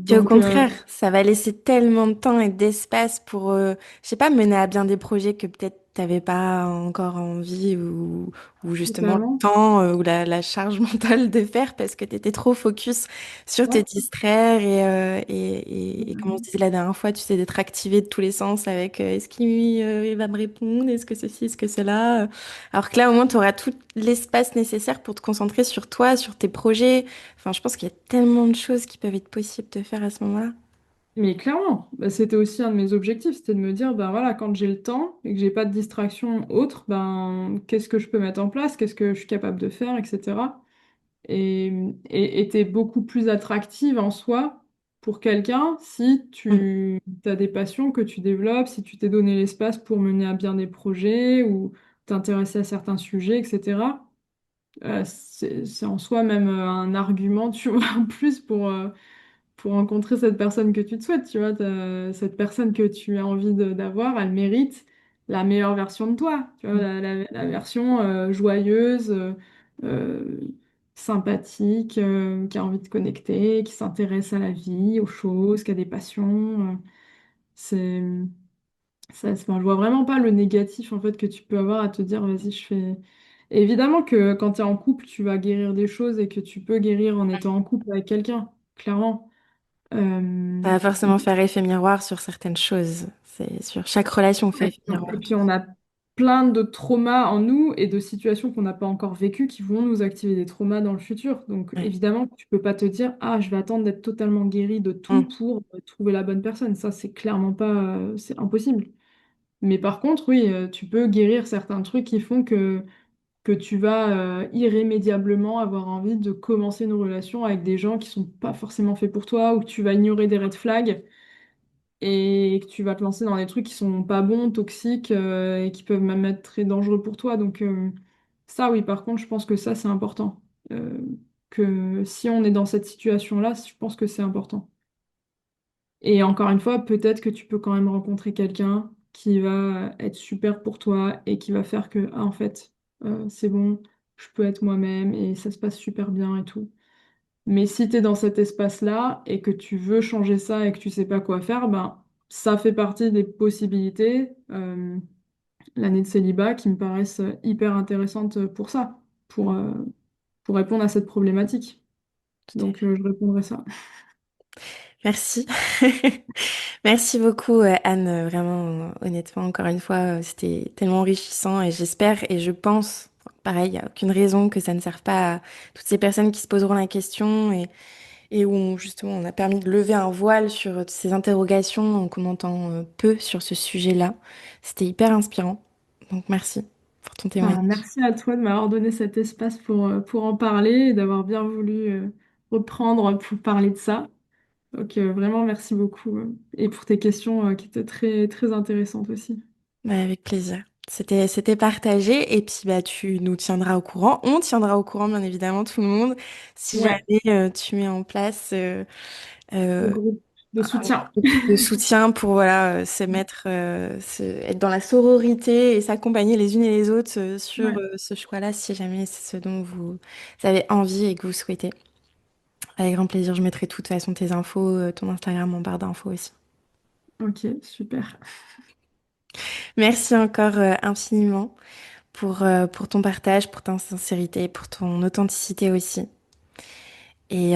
Puis au Donc, contraire, ça va laisser tellement de temps et d'espace pour, je sais pas, mener à bien des projets que peut-être t'avais pas encore envie ou justement le totalement. temps ou la charge mentale de faire parce que t'étais trop focus sur te Ouais. distraire et comme on se disait la dernière fois, tu sais, d'être activé de tous les sens avec est-ce qu'il il va me répondre, est-ce que ceci, est-ce que cela. Alors que là, au moins, tu auras tout l'espace nécessaire pour te concentrer sur toi, sur tes projets. Enfin, je pense qu'il y a tellement de choses qui peuvent être possibles de faire à ce moment-là. Mais clairement, bah, c'était aussi un de mes objectifs, c'était de me dire, ben voilà, quand j'ai le temps et que j'ai pas de distraction autre, ben qu'est-ce que je peux mettre en place, qu'est-ce que je suis capable de faire, etc. Et était beaucoup plus attractive en soi pour quelqu'un si Mm. tu as des passions que tu développes, si tu t'es donné l'espace pour mener à bien des projets ou t'intéresser à certains sujets, etc. C'est en soi même un argument, tu vois, en plus pour rencontrer cette personne que tu te souhaites, tu vois, cette personne que tu as envie d'avoir, elle mérite la meilleure version de toi, tu vois, Mm. la version joyeuse, euh, sympathique, qui a envie de connecter, qui s'intéresse à la vie, aux choses, qui a des passions. C'est enfin, je vois vraiment pas le négatif en fait que tu peux avoir à te dire, vas-y, je fais. Et évidemment que quand tu es en couple, tu vas guérir des choses et que tu peux guérir en étant en couple avec quelqu'un, clairement. Ça va forcément faire effet miroir sur certaines choses. C'est sûr. Chaque relation fait effet Et miroir. puis on a plein de traumas en nous et de situations qu'on n'a pas encore vécues qui vont nous activer des traumas dans le futur. Donc Ouais. évidemment, tu peux pas te dire, ah, je vais attendre d'être totalement guéri de tout Mm. pour trouver la bonne personne. Ça, c'est clairement pas, c'est impossible. Mais par contre, oui, tu peux guérir certains trucs qui font que tu vas irrémédiablement avoir envie de commencer une relation avec des gens qui sont pas forcément faits pour toi ou que tu vas ignorer des red flags et que tu vas te lancer dans des trucs qui sont pas bons, toxiques et qui peuvent même être très dangereux pour toi. Donc ça, oui, par contre, je pense que ça, c'est important. Euh, que si on est dans cette situation-là, je pense que c'est important. Et encore une fois, peut-être que tu peux quand même rencontrer quelqu'un qui va être super pour toi et qui va faire que, ah, en fait, c'est bon, je peux être moi-même et ça se passe super bien et tout. Mais si tu es dans cet espace-là et que tu veux changer ça et que tu sais pas quoi faire, ben, ça fait partie des possibilités, l'année de célibat, qui me paraissent hyper intéressantes pour ça, pour répondre à cette problématique. Tout à Donc, fait. je répondrai ça. Merci. Merci beaucoup, Anne. Vraiment, honnêtement, encore une fois, c'était tellement enrichissant et j'espère et je pense, pareil, il n'y a aucune raison que ça ne serve pas à toutes ces personnes qui se poseront la question et où justement on a permis de lever un voile sur ces interrogations qu'on entend peu sur ce sujet-là. C'était hyper inspirant. Donc merci. pour ton Enfin, témoignage. merci à toi de m'avoir donné cet espace pour en parler et d'avoir bien voulu reprendre pour parler de ça. Donc vraiment, merci beaucoup. Et pour tes questions qui étaient très, très intéressantes aussi. Ouais, avec plaisir. C'était partagé et puis bah tu nous tiendras au courant. On tiendra au courant bien évidemment tout le monde si Ouais, jamais tu mets en place le euh, groupe de un soutien. groupe de soutien pour voilà être dans la sororité et s'accompagner les unes et les autres sur Ouais, ce choix-là si jamais c'est ce dont vous avez envie et que vous souhaitez. Avec grand plaisir, je mettrai de toute façon tes infos, ton Instagram en barre d'infos aussi. ok, super. Merci encore infiniment pour ton partage, pour ta sincérité, pour ton authenticité aussi. Et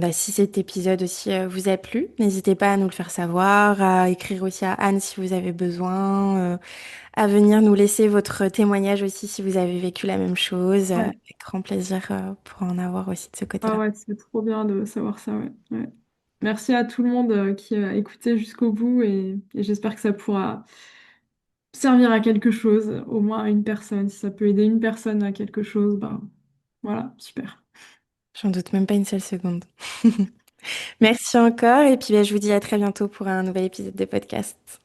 bah, si cet épisode aussi vous a plu, n'hésitez pas à nous le faire savoir, à écrire aussi à Anne si vous avez besoin, à venir nous laisser votre témoignage aussi si vous avez vécu la même chose. Ouais. Avec grand plaisir pour en avoir aussi de ce Ah côté-là. ouais, c'est trop bien de savoir ça, ouais. Ouais. Merci à tout le monde qui a écouté jusqu'au bout et j'espère que ça pourra servir à quelque chose, au moins à une personne. Si ça peut aider une personne à quelque chose, ben voilà, super. J'en doute même pas une seule seconde. Merci encore et puis bah, je vous dis à très bientôt pour un nouvel épisode de podcast.